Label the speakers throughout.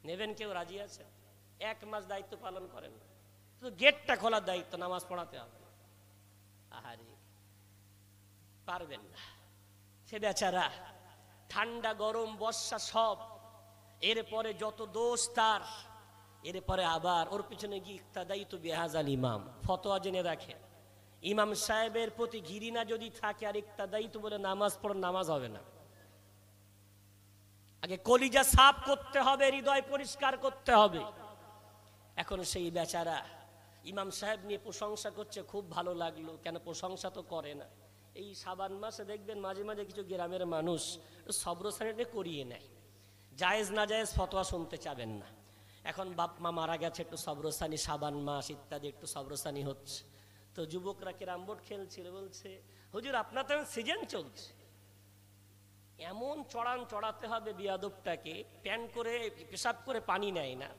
Speaker 1: নেবেন? কেউ রাজি আছে? 1 মাস দায়িত্ব পালন করেন, শুধু গেটটা খোলার দায়িত্ব, নামাজ পড়াতে হবে। আহারে, পারবেন না। সে বেচারা ঠান্ডা গরম বর্ষা সব, এরপরে যত দোষ তার, এরপরে আবার ওর পিছনে গিয়ে ইক্তাদাইতু বিহাজাল ইমাম, ফতোয়া জেনে রাখেন, ইমাম সাহেবের প্রতি ঘৃণা যদি থাকে আর ইক্তাদাইতু বলে নামাজ পড়ো, নামাজ হবে না। আগে কলিজা সাফ করতে হবে, হৃদয় পরিষ্কার করতে হবে। এখন সেই বেচারা ইমাম সাহেব নিয়ে প্রশংসা করছে, খুব ভালো লাগলো। কেন প্রশংসা তো করে না। এই শাবান মাসে দেখবেন মাঝে মাঝে কিছু গ্রামের মানুষ সবরসানিতে করিয়ে নেয়, জায়েজ না জায়েজ ফতোয়া শুনতে চাবেন না। এখন বাপ মা মারা গেছে, একটু সবরসানি, শাবান মাস ইত্যাদি একটু সবরসানি হচ্ছে। তো যুবকরা ক্যারাম বোর্ড খেলছিল, বলছে হুজুর আপনার তো সিজন চলছে, এমন চড়ান চড়াতে হবে বিয়াদবটাকে, প্যান করে পেশাব করে পানি নেয় না।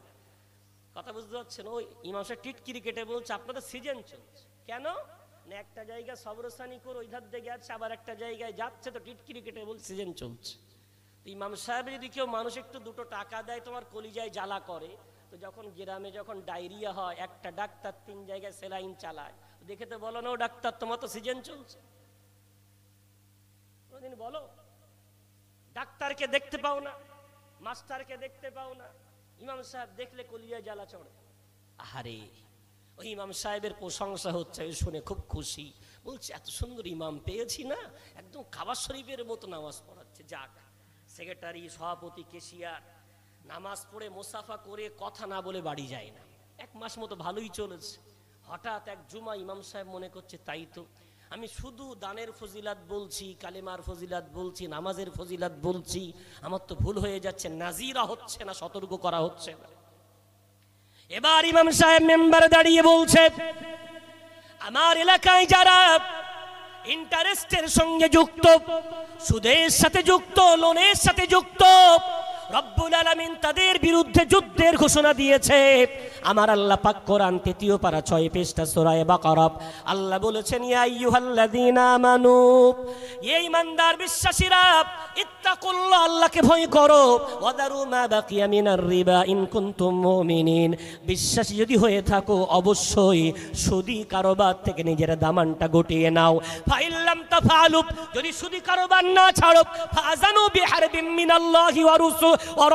Speaker 1: কথা বুঝতে পারছেন? ওই ইমাম সাহেব টিটকিরি কেটে বলছে আপনাদের সিজন চলছে। কেন না, একটা জায়গায় সবরসানি করে ওই ধার দিয়ে গেছে, আবার একটা জায়গায় যাচ্ছে, তো টিটকিরি কেটে বলছে সিজন চলছে। তো ইমাম সাহেব যদি কেউ মানুষ একটু 2 টাকা দেয়, তোমার কলিজায় জ্বালা করে। তো যখন গ্রামে যখন ডায়রিয়া হয়, একটা ডাক্তার 3 জায়গায় সেলাইন চালায়, দেখে তো বলো না ও ডাক্তার তোমার তো সিজন চলছে? কোনদিন বলো? ডাক্তারকে দেখতে পাও না, মাস্টারকে দেখতে পাও না, ইমাম সাহেব দেখলে কলিজায় জ্বালা চড়ে। আহারে, ওই ইমাম সাহেবের প্রশংসা হচ্ছে, শুনে খুব খুশি, বলছে এত সুন্দর ইমাম পেয়েছি না, একদম কাবা শরীফের মতো নামাজ পড়াচ্ছে। যাক, সেক্রেটারি, সভাপতি, কেশিয়ার নামাজ পড়ে মোসাফা করে কথা না বলে বাড়ি যায় না। 1 মাস মতো ভালোই চলেছে। হঠাৎ এক জুমা ইমাম সাহেব মনে করছে তাই তো, আমি শুধু দানের ফজিলাত বলছি, কালেমার ফজিলাত বলছি, নামাজের ফজিলাত বলছি, আমার তো ভুল হয়ে যাচ্ছে, নাজিরা হচ্ছে না, সতর্ক করা হচ্ছে না। এবার ইমাম সাহেব মেম্বারে দাঁড়িয়ে বলছে, আমার এলাকায় যারা ইন্টারেস্টের সঙ্গে যুক্ত, সুদের সাথে যুক্ত, লোনের সাথে যুক্ত, রব্বুল আলামিন তাদের বিরুদ্ধে যুদ্ধের ঘোষণা দিয়েছে। আমার আল্লাহ পাক কোরআন 3 পারা 6 পৃষ্ঠা সূরা বাকারা, আল্লাহ বলেছেন ইয়া আইয়ুহাল্লাযীনা আমানু, হে ঈমানদার বিশ্বাসীরা, ইত্তাকুল্লাহ, আল্লাহকে ভয় করো, ওয়াদারু মা বাকিয়া মিনার রিবা ইন কুনতুম মুমিনিন, বিশ্বাসী যদি হয়ে থাকো অবশ্যই সুদি কারবার থেকে নিজের দামানটা গুটিয়ে নাও। ফাইল্লাম তাফআলু, যদি সুদি কারবার না ছাড়ো, ফাযানু বিহারবিম মিনাল্লাহি ওয়া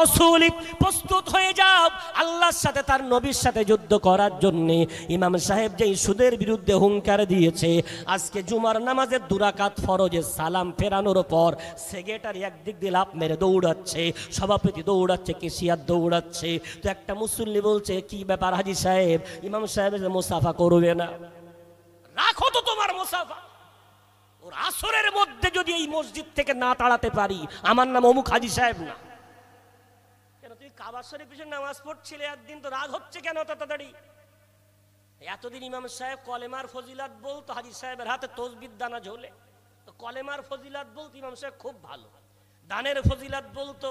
Speaker 1: রাসূলি, প্রস্তুত হয়ে যাও আল্লাহর সাথে তার নবীর সাথে যুদ্ধ করার জন্য। ইমাম সাহেব যেই সুদের বিরুদ্ধে হুঙ্কার দিয়েছে, আজকে জুমার নামাজের 2 রাকাত ফরজের সালাম ফেরানোর পর সেক্রেটারি একদিক দিয়ে লাফ মেরে দৌড়াচ্ছে, সভাপতি দৌড়াচ্ছে, কেশিয়ার দৌড়াচ্ছে। তো একটা মুসল্লি বলছে কি ব্যাপার হাজী সাহেব, ইমাম সাহেব মুসাফা করবে না? রাখো তো তোমার মুসাফা, ওর আসরের মধ্যে যদি এই মসজিদ থেকে না তাড়াতে পারি, আমার নাম অমুক হাজী সাহেব না। কেন তুই কাবা শরীফের পিছনে নামাজ পড়ছিলে, একদিন তো রাগ হচ্ছে কেন তাড়াতাড়ি? এতদিন ইমাম সাহেব কলেমার ফজিলাত বলতো, হাজী সাহেবের হাতে তসবির দানা ঝোলে। তো কলেমার ফজিলাত বলতো ইমাম সাহেব খুব ভালো, দানের ফজিলাত বলতো,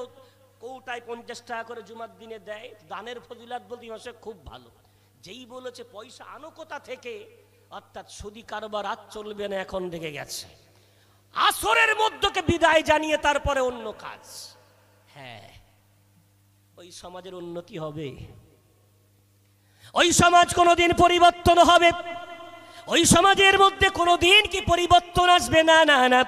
Speaker 1: কৌটায় 50 টাকা করে জুমার দিনে দেয়, দানের ফজিলাত বলতো ইমাম সাহেব খুব ভালো। যেই বলেছে পয়সা আনো কোথা থেকে, অর্থাৎ সুদি কারবার আর চলবে না, এখন দেখে গেছে। আসরের মধ্যকে বিদায় জানিয়ে তারপরে অন্য কাজ। হ্যাঁ, ওই সমাজের উন্নতি হবে, ওই সমাজ কোনোদিন পরিবর্তন হবে, ওই সমাজের মধ্যে কোনোদিন কি পরিবর্তন আসবে না। না না,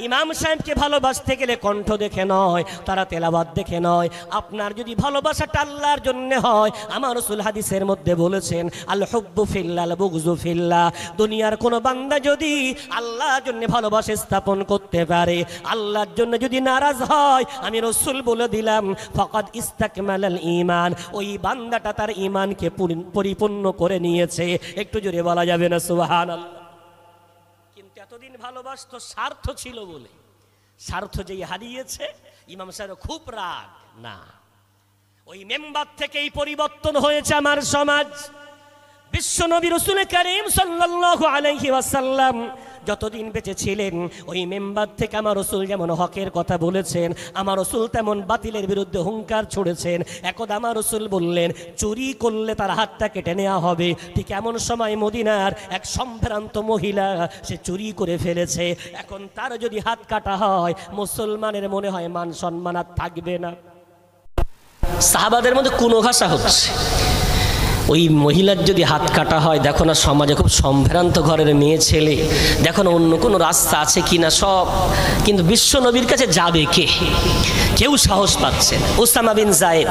Speaker 1: ইমাম সাহেবকে ভালোবাসতে গেলে কণ্ঠ দেখে নয়, তারা তেলাওয়াত দেখে নয়। আপনার যদি ভালোবাসাটা আল্লাহর জন্য হয়, আমার রাসূল হাদিসের মধ্যে বলেছেন আল হুব্বু ফিল্লাহ আল বুগযু ফিল্লাহ, দুনিয়ার কোনো বান্দা যদি আল্লাহর জন্য ভালোবাসা স্থাপন করতে পারে, আল্লাহর জন্য যদি নারাজ হয়, আমি রাসূল বলে দিলাম ফাকাদ ইস্তাকমালাল ঈমান, ওই বান্দাটা তার ঈমানকে পরিপূর্ণ করে নিয়েছে। একটু জোরে বলা যাবে না সুবহানাল্লাহ? কিন্তু এতদিন ভালোবাসতো স্বার্থ ছিল বলে, স্বার্থ যেই হারিয়েছে, ইমাম সাহেব খুব রাগ। না, ওই মেম্বার থেকেই পরিবর্তন হয়েছে আমার সমাজ। বিশ্ব নবী রাসূল কারীম সাল্লাল্লাহু আলাইহি ওয়াসাল্লাম যতদিন বেঁচে ছিলেন, ওই মেম্বার থেকে আমার রাসূল যেমন হকের কথা বলেছেন, আমার রাসূল তেমন বাতিলের বিরুদ্ধে হুঙ্কার ছড়েছেন। একদা আমার রাসূল বললেন চুরি করলে তার হাতটা কেটে নেওয়া হবে। ঠিক এমন সময় মদিনার এক সম্ভ্রান্ত মহিলা, সে চুরি করে ফেলেছে, এখন তার যদি হাত কাটা হয়, মুসলমানের মনে হয় মান সম্মান আর থাকবে না। সাহাবাদের মধ্যে কোনো ঘাসা হচ্ছে, ওই মহিলার যদি হাত কাটা হয়, দেখো না সমাজে খুব সম্ভ্রান্ত ঘরের মেয়ে ছেলে, দেখো না অন্য কোনো রাস্তা আছে কি না সব, কিন্তু বিশ্ব নবীর কাছে যাবে কে? কেউ সাহস পাচ্ছে না। উসামা বিন যায়েদ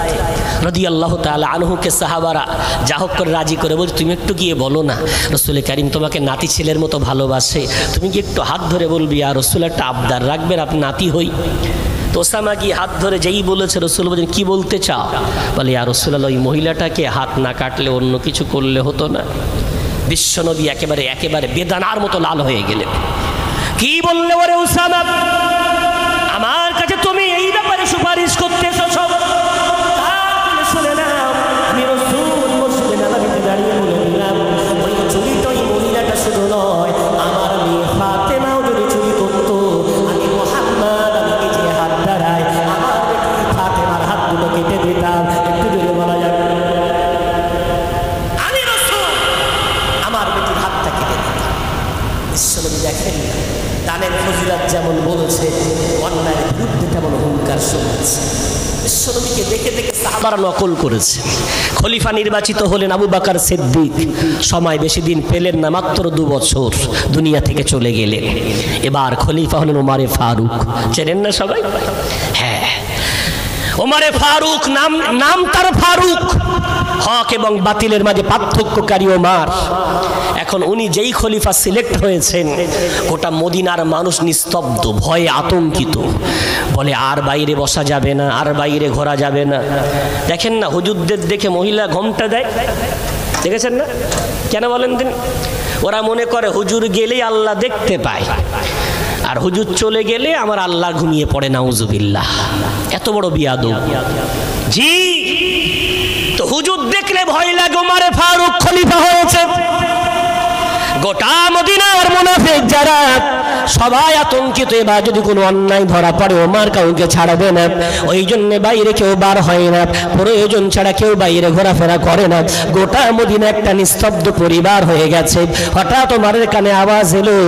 Speaker 1: রাদিয়াল্লাহু তাআলা আনহুকে সাহাবারা যা হোক করে রাজি করে বলছে, তুমি একটু গিয়ে বলো না রাসূল কারীম তোমাকে নাতি ছেলের মতো ভালোবাসে, তুমি কি একটু হাত ধরে বলবি আর রাসূল একটা আবদার রাখবেন, আপনি নাতি হই। তো ওসামা গিয়ে হাত ধরে যেই বলেছে, রাসূল বলেন কি বলতে চাও? বলে ইয়া রাসূলুল্লাহ, ওই মহিলাটাকে হাত না কাটলে অন্য কিছু করলে হতো না। বিশ্বনবী একেবারে বেদানার মতো লাল হয়ে গেলেন। কি বললে ওরে ওসামা, আমার কাছে তুমি এই ব্যাপারে সুপারিশ করতে এসেছো? শুনে নাও, আমি রাসূল মসজিদে নববীতে দাঁড়িয়ে বলে দিলাম, ওই চুরিত ওই মহিলাটা শুধু নয়, আমার মেয়ে ফাতেমাও যদি চুরি করতো, আমি মুহাম্মদ আমাকে যে হাত ধরায় আমার বেটি ফাতেমার হাতগুলো কেটে দিতাম। একটু জোরে বলা যাবে, আমি রাসূল আমার বেটির হাতটা কেটে দিতাম। বিশ্বনবী দেখেন দানের ফজিলত যেমন বলেছে, অন্যায়ের বিরুদ্ধে তেমন হুঙ্কার শুনেছে। বিশ্বনবীকে দেখে দেখে সাহাবারা নকল করেছে। খলিফা নির্বাচিত হলেন আবু বকর সিদ্দিক, সময় বেশি দিন পেলেন না, মাত্র 2 বছর দুনিয়া থেকে চলে গেলেন। এবার খলিফা হলেন ওমরে ফারুক, চেনেন না সবাই? হ্যাঁ, ওমরে ফারুক, নাম তার ফারুক, হক এবং বাতিলের মাঝে পার্থক্যকারী ওমর। এখন উনি যেই খলিফা সিলেক্ট হয়েছেন, গোটা মদিনার মানুষ নিস্তব্ধ, ভয়ে আতঙ্কিত, বলে আর বাইরে বসা যাবে না, আর বাইরে ঘোরা যাবে না। দেখেন না হুজুরদের দেখে মহিলা ঘোমটা দেয়, দেখেছেন না? কেন বলেন দিন? ওরা মনে করে হুজুর গেলেই আল্লাহ দেখতে পায়, আর হুজুর চলে গেলে আমার আল্লাহ ঘুমিয়ে পড়ে, নাউজুবিল্লাহ। এত বড় বিয়াদব। জি, তো হুজুর দেখলে ভয় লাগে, ওমরে ফারুক খলিফা হয়েছে। গোটা মদিনার মুনাফিক যারা সবাই আতঙ্কিত, এবার যদি কোনো অন্যায় ধরা পড়ে ওমর কাউকে ছাড়বে না, ওই জন্য বাইরে কেউ বার হয় না, প্রয়োজন ছাড়া কেউ বাইরে ঘোরাফেরা করে না। গোটা মদিনা একটা নিস্তব্ধ পরিবার হয়ে গেছে। হঠাৎ ওমরের কানে আওয়াজ এলো,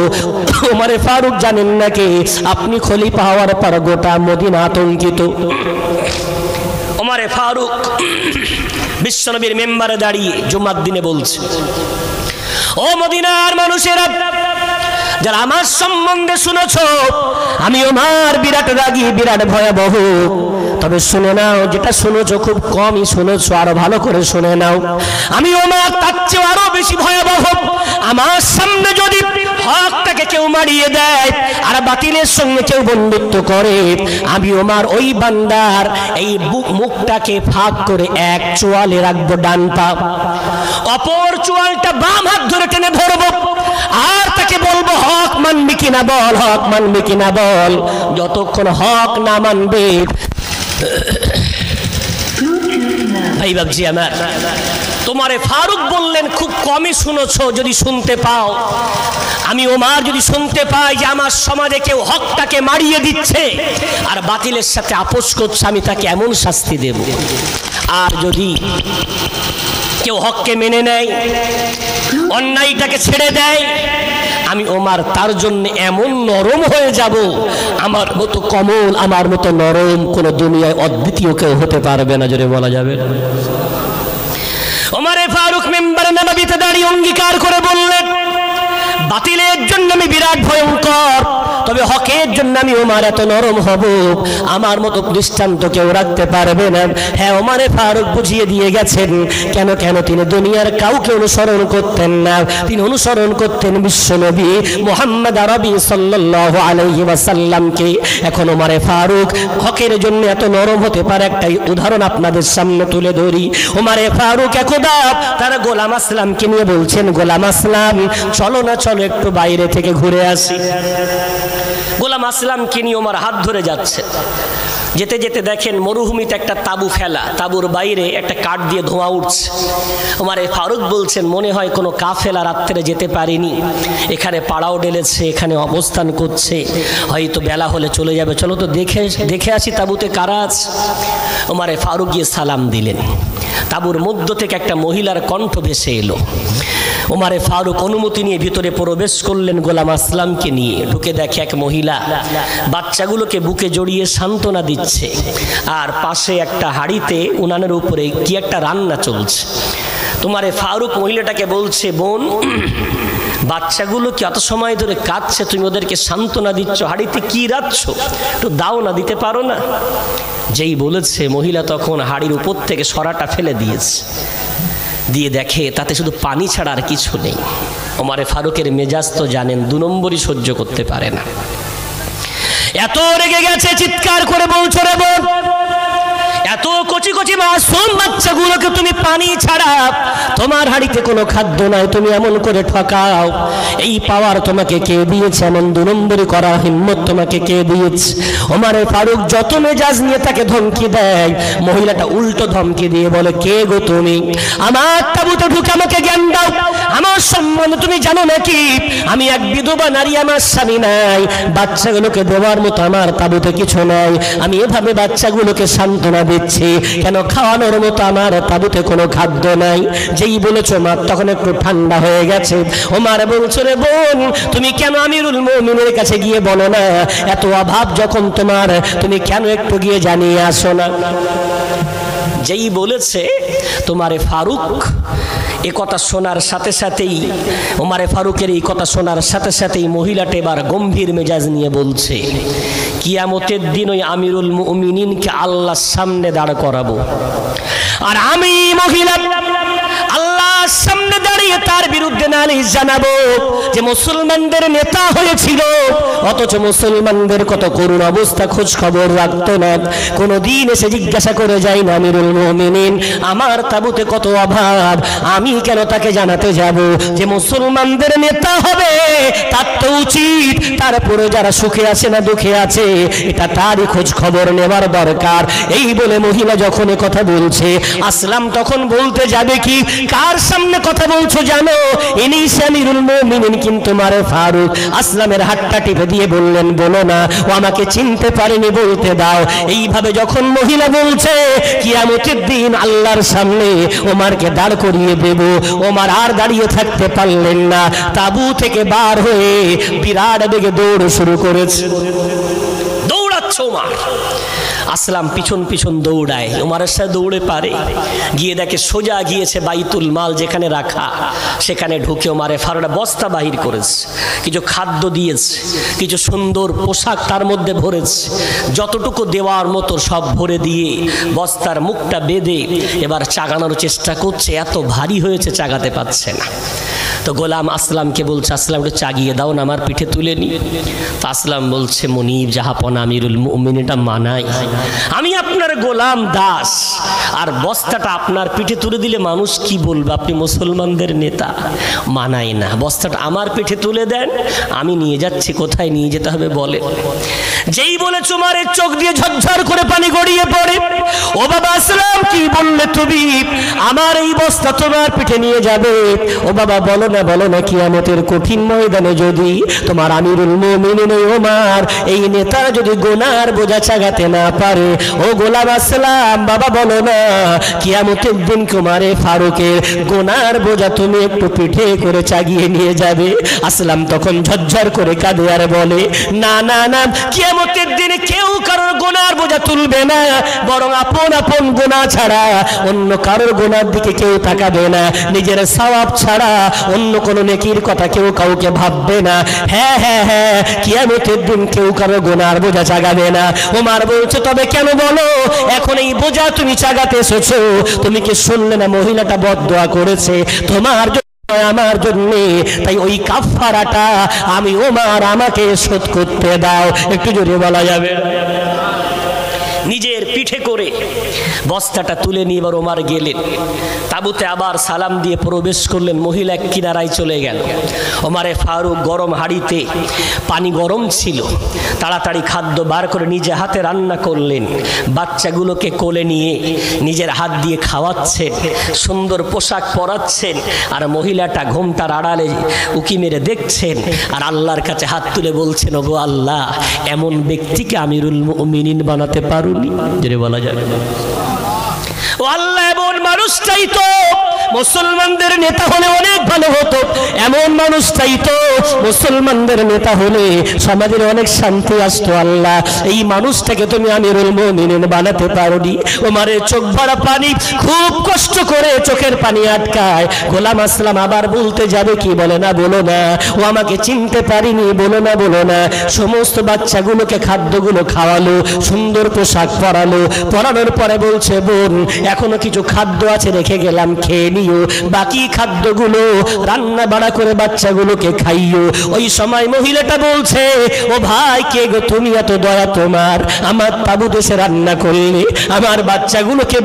Speaker 1: ওমরে ফারুক জানেন নাকি আপনি খলিফা হওয়ার পর গোটা মদিনা আতঙ্কিত। ওমরে ফারুক বিশ্বনবীর মেম্বারে দাঁড়িয়ে জুমার দিনে বলছে, ও মদিনার মানুষেরা, যারা আমার সম্বন্ধে শুনেছো, আমি ওমর বিরাট রাগী, বিরাট ভয়াবহ। তবে শুনে নাও, যেটা শুনেছো খুব কমই শুনেছো, আরো ভালো করে শুনে নাও। আমি ওমর তার চেয়ে আরো বেশি ভয়াবহ। আমার সামনে যদি হকটাকে কেউ মারিয়ে দেয় আর বাতিলের সঙ্গে কেউ বন্ধুত্ব করে, আমি ওমর ওই বান্দার এই মুখটাকে ফাঁক করে এক চোয়ালে রাখবো ডান পা, অপর চোয়ালটা বাম হাত ধরে টেনে ধরবো, আর তাকে বলবো হক মানবি কিনা বল, হক মানবি কিনা বল। যতক্ষণ হক না মানবে, ভাই বাবজি আমার, তোমারে ফারুক বললেন খুব কমই শুনেছো, যদি শুনতে পাও, আমি ওমর যদি শুনতে পাই যে আমার সমাজে কেউ হকটাকে মারিয়ে দিচ্ছে আর বাতিলের সাথে আপোষ করছে, আমি তাকে এমন শাস্তি দেব। আর যদি কেউ হককে মেনে নেয়, অন্যায়টাকে ছেড়ে দেয়, আমি ওমর তার জন্য এমন নরম হয়ে যাব, আমার মতো কমল, আমার মতো নরম কোন দুনিয়ায় অদ্বিতীয় কেউ হতে পারবে না। জোরে বলা যাবে। ওমরে ফারুক মেম্বারে নববীতে দাঁড়িয়ে অঙ্গীকার করে বললেন, বাতিলের জন্য আমি বিরাট ভয়ঙ্কর, তবে হকের জন্য আমি ওমর এত নরম হব, আমার মতো দৃষ্টান্ত কেউ রাখতে পারবে না। হ্যাঁ, ওমরে ফারুক বুঝিয়ে দিয়ে গেছেন কেন কেন তিনি দুনিয়ার কাউকে অনুসরণ করতেন না, তিনি অনুসরণ করতেন বিশ্বনবী মুহাম্মদ আরবি সাল্লাল্লাহু আলাইহি ওয়াসাল্লামকে। এখন ওমরে ফারুক হকের জন্য এত নরম হতে পারে, একটাই উদাহরণ আপনাদের সামনে তুলে ধরি। ওমরে ফারুক একদা তার গোলাম আসলামকে নিয়ে বলছেন, গোলাম আসলাম চলো না, চলো একটু বাইরে থেকে ঘুরে আসি। গোলাম আসলামকে নিয়ে ওমর হাত ধরে যাচ্ছে। যেতে যেতে দেখেন মরুভূমিতে একটা তাবু ফেলা, তাবুর বাইরে একটা কাঠ দিয়ে ধোঁয়া উঠছে। ওমর ফারুক বলছেন, মনে হয় কোনো কাফেলা রাত্রে যেতে পারেনি, এখানে পাড়াও ডেলেছে, এখানে অবস্থান করছে, হয়তো বেলা হলে চলে যাবে, চলো তো দেখে আসি তাবুতে কারা আছে। ওমর ফারুক গিয়ে সালাম দিলেন। তাঁবুর মধ্য থেকে একটা মহিলার কণ্ঠ ভেসে এলো। ওমরে ফারুক অনুমতি নিয়ে ভিতরে প্রবেশ করলেন গোলাম আসলামকে নিয়ে। ঢুকে দেখে এক মহিলা বাচ্চাগুলোকে বুকে জড়িয়ে সান্ত্বনা দিচ্ছে, আর পাশে একটা হাঁড়িতে উনানের উপরে কি একটা রান্না চলছে। ওমরে ফারুক মহিলাটাকে বলছে, বোন, বাচ্চাগুলো কি এত সময় ধরে কাঁদছে, তুমি ওদেরকে সান্ত্বনা দিচ্ছ, হাঁড়িতে কি রাখছ, একটু দাও না, দিতে পারো না? যেই বলেছে, মহিলা তখন হাঁড়ির উপর থেকে সরাটা ফেলে দিয়েছে, দিয়ে দেখে তাতে শুধু পানি ছাড়া আর কিছু নেই। ওমরে ফারুকের মেজাজ তো জানেন, 2 নম্বরই সহ্য করতে পারে না। এত রেগে গেছে, চিৎকার করে বলছো, রে বোন, এত কচি কচি মাসুম বাচ্চাগুলোকে তুমি পানি ছাড়া, তোমার হাড়িতে কোনো খাদ্য নাই, তুমি এমন করে ঠকাও, এই পাওয়ার তোমাকে কে দিয়েছে? এমন 2 নম্বরই করা হিম্মত তোমাকে কে দিয়েছে? ওমরে ফারুক যত মেজাজ নিয়ে তাকে ধমকি দেয়, মহিলাটা উল্টো ধমকি দিয়ে বলে, কে গো তুমি? আমার তাঁবুতে ঢুকে আমাকে জ্ঞান দাও। আমার সম্বন্ধে তুমি জানো নাকি আমি এক বিধবা নারী, আমার স্বামী নাই, বাচ্চাগুলোকে দেওয়ার মতো আমার তাঁবুতে কিছু নাই, আমি এভাবে বাচ্চাগুলোকে সান্ত্বনা দিচ্ছি, কেন খাওয়ানোর মতো আমার তাঁবুতে কোনো খাদ্য নাই। যেই বলেছো মা, তখন একটু ঠান্ডা হয়ে গেছে। ওমর বলছো, রে বোন, তুমি কেন আমিরুল মুমিনের কাছে গিয়ে বলো না, এত অভাব যখন তোমার, তুমি কেন একটু গিয়ে জানিয়ে আসো না? যেই বলেছে তোমারে ফারুক, এ কথা শোনার সাথে সাথেই, ওমরে ফারুকের এই কথা শোনার সাথে সাথেই মহিলাটা এবার গম্ভীর মেজাজ নিয়ে বলছে, কিয়ামতের দিন ওই আমিরুল মুমিনিনকে আল্লাহর সামনে দাঁড় করাবো, আর আমি মহিলা আল্লাহর সামনে দাঁড়িয়ে তার বিরুদ্ধে নালিশ জানাবো যে মুসলমানদের নেতা হয়েছিল, অথচ মুসলমানদের কত করুণ অবস্থা খোঁজ খবর রাখতো না, কোনোদিন এসে জিজ্ঞাসা করে যায় না, আমিরুল মুমিনিন আমার তাঁবুতে কত অভাব, আমি কেন তাকে জানাতে যাব যে মুসলমানদের নেতা হবে? তার তো উচিত তারপরে যারা সুখে আছে না দুঃখে আছে, এটা তারই খোঁজ খবর নেবার দরকার। এই বলে মহিলা যখন কথা বলছে, আসলাম তখন বলতে যাবে কি, কার সামনে কথা বলছো জানো? ইনি আমিরুল মুমিনিন, কিন্তু ওমরে ফারুক আসলামের হাতটা টিপে দিয়ে বললেন, বলো না, ও আমাকে চিনতে পারেনি, বলতে দাও। এইভাবে যখন মহিলা বলছে কিয়ামতের দিন আল্লাহর সামনে ওমরকে দাঁড় করিয়ে দেব, ওমর আর দাঁড়িয়ে থাকতে পারলেন না, তাঁবু থেকে বার হয়ে বিরাট বেগে দৌড় শুরু করেছে। দৌড়াচ্ছে ওমর, আসলাম পিছন পিছন দৌড়ায়, ওমরের সাথে দৌড়ে পারে, গিয়ে দেখে সোজা গিয়েছে বাইতুল মাল যেখানে রাখা, সেখানে ঢুকে ওমরে ফারুক বস্তা বাহির করেছে, কিছু খাদ্য দিয়েছে, কিছু সুন্দর পোশাক তার মধ্যে ভরেছে, যতটুকু দেওয়ার মতো সব ভরে দিয়ে বস্তার মুখটা বেঁধে এবার চাগানোর চেষ্টা করছে, এত ভারী হয়েছে চাগাতে পারছে না। তো গোলাম আসলামকে বলছে, আসলাম একটু চাগিয়ে দাও না, আমার পিঠে তুলে নি। তো আসলাম বলছে, মনিব জাহাপনা আমিরুল মুমিনিন, এটা মানাই, আমি আপনার গোলাম দাস, আর বস্তাটা আপনার পিঠে তুলে দিলে মানুষ কি বলবে, আপনি মুসলমানদের নেতা, মানাই না, বস্তাটা আমার পিঠে তুলে দেন, আমি নিয়ে যাচ্ছি, কোথায় নিয়ে যেতে হবে বলে। যেই বলে ওমরের চোখ দিয়ে ঝরঝর করে পানি গড়িয়ে পড়ে, ও বাবা আসলাম, কি বললে তুমি? আমার এই বস্তা তোমার পিঠে নিয়ে যাবে? ও বাবা বলো না, বলো না, কিয়ামতের কঠিন ময়দানে যদি তোমার আমিরুল মুমিনিন ওমর এই নেতা যদি গুনার বোঝা চাগাতে না পারে, ও গোলাম আসলাম বাবা বলো না, কিয়ামতের দিন ওমরে ফারুকের গুনার বোঝা তুমি একটু পিঠে করে চাগিয়ে নিয়ে যাবে? আসলাম তখন ঝরঝর করে কাঁদে আর বলে, না না না, কিয়ামতের দিনে কেউ কারোর গুনার বোঝা তুলবে না, বরং আপন আপন গুনাহ ছাড়া অন্য কারোর গুনার দিকে কেউ তাকাবে না, নিজের সওয়াব ছাড়া অন্য কোনো নেকির কথা কেউ কাউকে ভাববে না। হ্যাঁ হ্যাঁ হ্যাঁ, কিয়ামতের দিন কেউ কারো গুনার বোঝা চাগাবে না। ওমর বলছে, তবে কেন বলো, এখন এই বোঝা তুমি চাগাতে এসেছো, তুমি কি শুনলে না মহিলাটা বদদোয়া করেছে তোমার আমার জন্য, তাই ওই কাফারাটা আমি ওমর আমাকে শোধ করতে দাও। একটু জোরে বলা যাবে? নিজের পিঠে করে বস্তাটা তুলে নিয়ে এবার ওমর গেলেন তাঁবুতে, আবার সালাম দিয়ে প্রবেশ করলেন, মহিলা এক কিনারায় চলে গেল। ওমরে ফারুক গরম হাঁড়িতে পানি গরম ছিল, তাড়াতাড়ি খাদ্য বার করে নিজে হাতে রান্না করলেন, বাচ্চাগুলোকে কোলে নিয়ে নিজের হাত দিয়ে খাওয়াচ্ছেন, সুন্দর পোশাক পরাচ্ছেন, আর মহিলাটা ঘুমটার আড়ালে উকি মেরে দেখছেন, আর আল্লাহর কাছে হাত তুলে বলছেন, ওগো আল্লাহ, এমন ব্যক্তিকে আমিরুল মুমিনিন বানাতে পারুনি। যেটা বলা যাবে, ও আল্লাহ, এমন মানুষ মানুষ চাইতো মুসলমানদের নেতা হলে অনেক ভালো হতো, এমন মানুষ চাইতো মুসলমানদের নেতা হলে সমাজের অনেক শান্তি আসতো। আল্লাহ এই মানুষটাকে তুমি আমিরুল মুমিনিন বানাতে পারোনি। ওমরের চোখ ভরা পানি, খুব কষ্ট করে চোখের পানি আটকায়। গোলাম আসলাম আবার বলতে যাবে কি, বলে না বলো না, ও আমাকে চিনতে পারিনি, বলো না বলো না। সমস্ত বাচ্চাগুলোকে খাদ্যগুলো খাওয়ালো, সুন্দর পোশাক পরালো, পরানোর পরে বলছে বোন এখনো কিছু খাদ্য আছে রেখে গেলাম, খেয়ে নিও, বাকি খাদ্যগুলো রান্না বাড়া করে বাচ্চাগুলোকে খাইও। ওই সময় মহিলাটা বলছে ও ভাই কে গো তুমি, এত দয়া তোমার, আমার তাবুতে এসে রান্না করলে, আমার বাচ্চাগুলোকে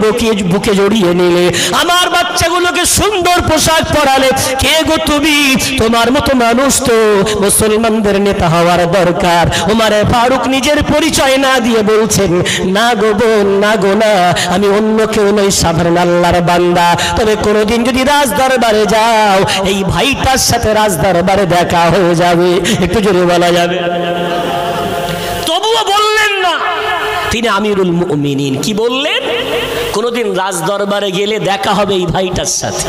Speaker 1: বুকে জড়িয়ে নিলে, আমার বাচ্চাগুলোকে সুন্দর পোশাক পরালে, কে গো তুমি? তোমার মতো মানুষ তো মুসলমানদের নেতা হওয়ার দরকার। ওমরে ফারুক নিজের পরিচয় না দিয়ে বলছেন না গো বোন, না গো না, আমি অন্য কেউ নই, সাধারণ আল্লাহর বান্দা। তবে কোনোদিন যদি রাজ দরবারে যাও এই ভাইটার সাথে রাজ দরবারে দেখা হয়ে যাবে। একটু জোরে বলা যাবে? তবুও বললেন না, তিনি আমিরুল মুমিনিন। কি বললেন? কোনোদিন রাজ দরবারে গেলে দেখা হবে এই ভাইটার সাথে।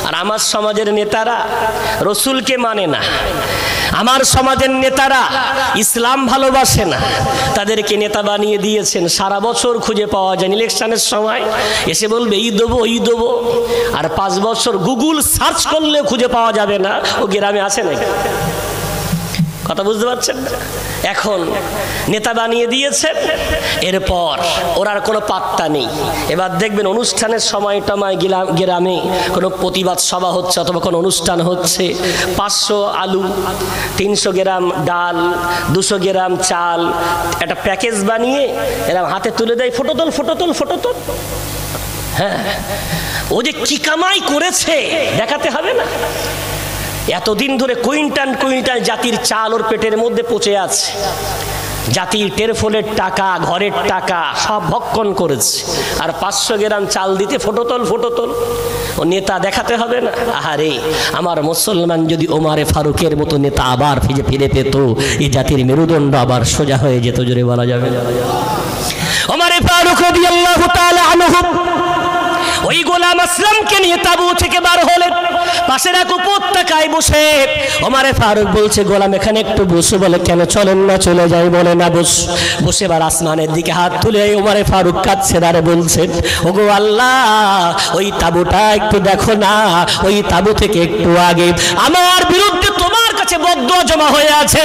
Speaker 1: আর আমার সমাজের নেতারা রসুলকে মানে না, আমার সমাজের নেতারা ইসলাম ভালোবাসে না, তাদেরকে নেতা বানিয়ে দিয়েছেন। সারা বছর খুঁজে পাওয়া যায়, ইলেকশনের সময় এসে বলবে এই দেবো এই দেবো, আর 5 বছর গুগল সার্চ করলে খুঁজে পাওয়া যাবে না ও গ্রামে আছে নাকি। কথা বুঝতে পারছেন? এখন নেতা বানিয়ে দিয়েছেন, এরপর ওর আর কোনো পাত্তা নেই। এবার দেখবেন অনুষ্ঠানের সময়টামায় গ্রামে কোনো প্রতিবাদ সভা হচ্ছে অথবা কোনো অনুষ্ঠান হচ্ছে, 500 আলু, 300 গ্রাম ডাল, 200 গ্রাম চাল, একটা প্যাকেজ বানিয়ে এরকম হাতে তুলে দেয়, ফটোতল ফটোতল ফটোতল। হ্যাঁ, ও যে কি কামাই করেছে দেখাতে হবে না? এতদিন ধরে কুইন্টাল কুইন্টাল জাতির চাল ওর পেটের মধ্যে পচে আছে, জাতির টেরফলের টাকা, ঘরের টাকা সব ভক্ষণ করেছে, আর 500 গ্রাম চাল দিতে ফটোতল ফটোতল। ও নেতা দেখাতে হবে না? আহারে, আমার মুসলমান যদি ওমরে ফারুকের মতো নেতা আবার ফিরে পেত, এই জাতির মেরুদণ্ড আবার সোজা হয়ে যেত। জোরে বলা যাবে? ওমরে ফারুক রাদিয়াল্লাহু তাআলা আনহু ওই গোলাম আসলামকে নিয়ে তাবু থেকে বার হলেন। পাশের এক উপত্যকায় বসে ওমরে ফারুক বলছে গোলাম এখানে একটু বসে। বলে কেন, চলেন না চলে যাই। বলে না বসে এবার আসমানের দিকে হাত তুলে ওমরে ফারুক কাঁদছে, দাঁড়ে বলছেন ওগো আল্লাহ, ওই তাবুটা একটু দেখো না, ওই তাবু থেকে একটু আগে আমার বিরুদ্ধে তোমার কাছে বদদোয়া জমা হয়ে আছে।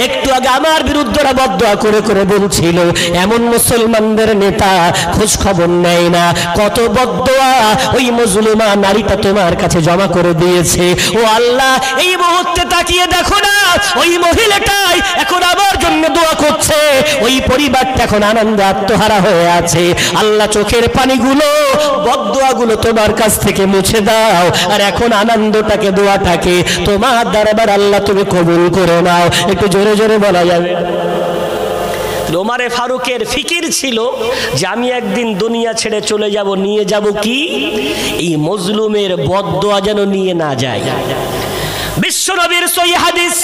Speaker 1: একটু আগে আমার বিরুদ্ধে বদদোয়া করে করে বলছিল এমন মুসলমানদের নেতা খোঁজ খবর নেয় না, কত বদদোয়া ওই মজলুমা নারীটা তোমার কাছে জমা করে দিয়েছে। ও আল্লাহ, এই মুহূর্তে তাকিয়ে দেখো না, ওই মহিলাটাই এখন আমার জন্য দোয়া করছে, ওই পরিবারটা এখন আনন্দে আত্মহারা হয়ে আছে। আল্লাহ, চোখের পানিগুলো, বদদোয়াগুলো তোমার কাছ থেকে মুছে দাও, আর এখন আনন্দটাকে, দোয়াটাকে তোমার দরবার আল্লাহ তুমি কবুল করে নাও। একটু জোরে জোরে বলা যাবে? ওমরে ফারুকের ফিকির ছিল যে আমি একদিন দুনিয়া ছেড়ে চলে যাব, নিয়ে যাব কি এই মজলুমের বদদোয়া যেন নিয়ে না যায়। বিশ্বনবীর সহিহ হাদিস,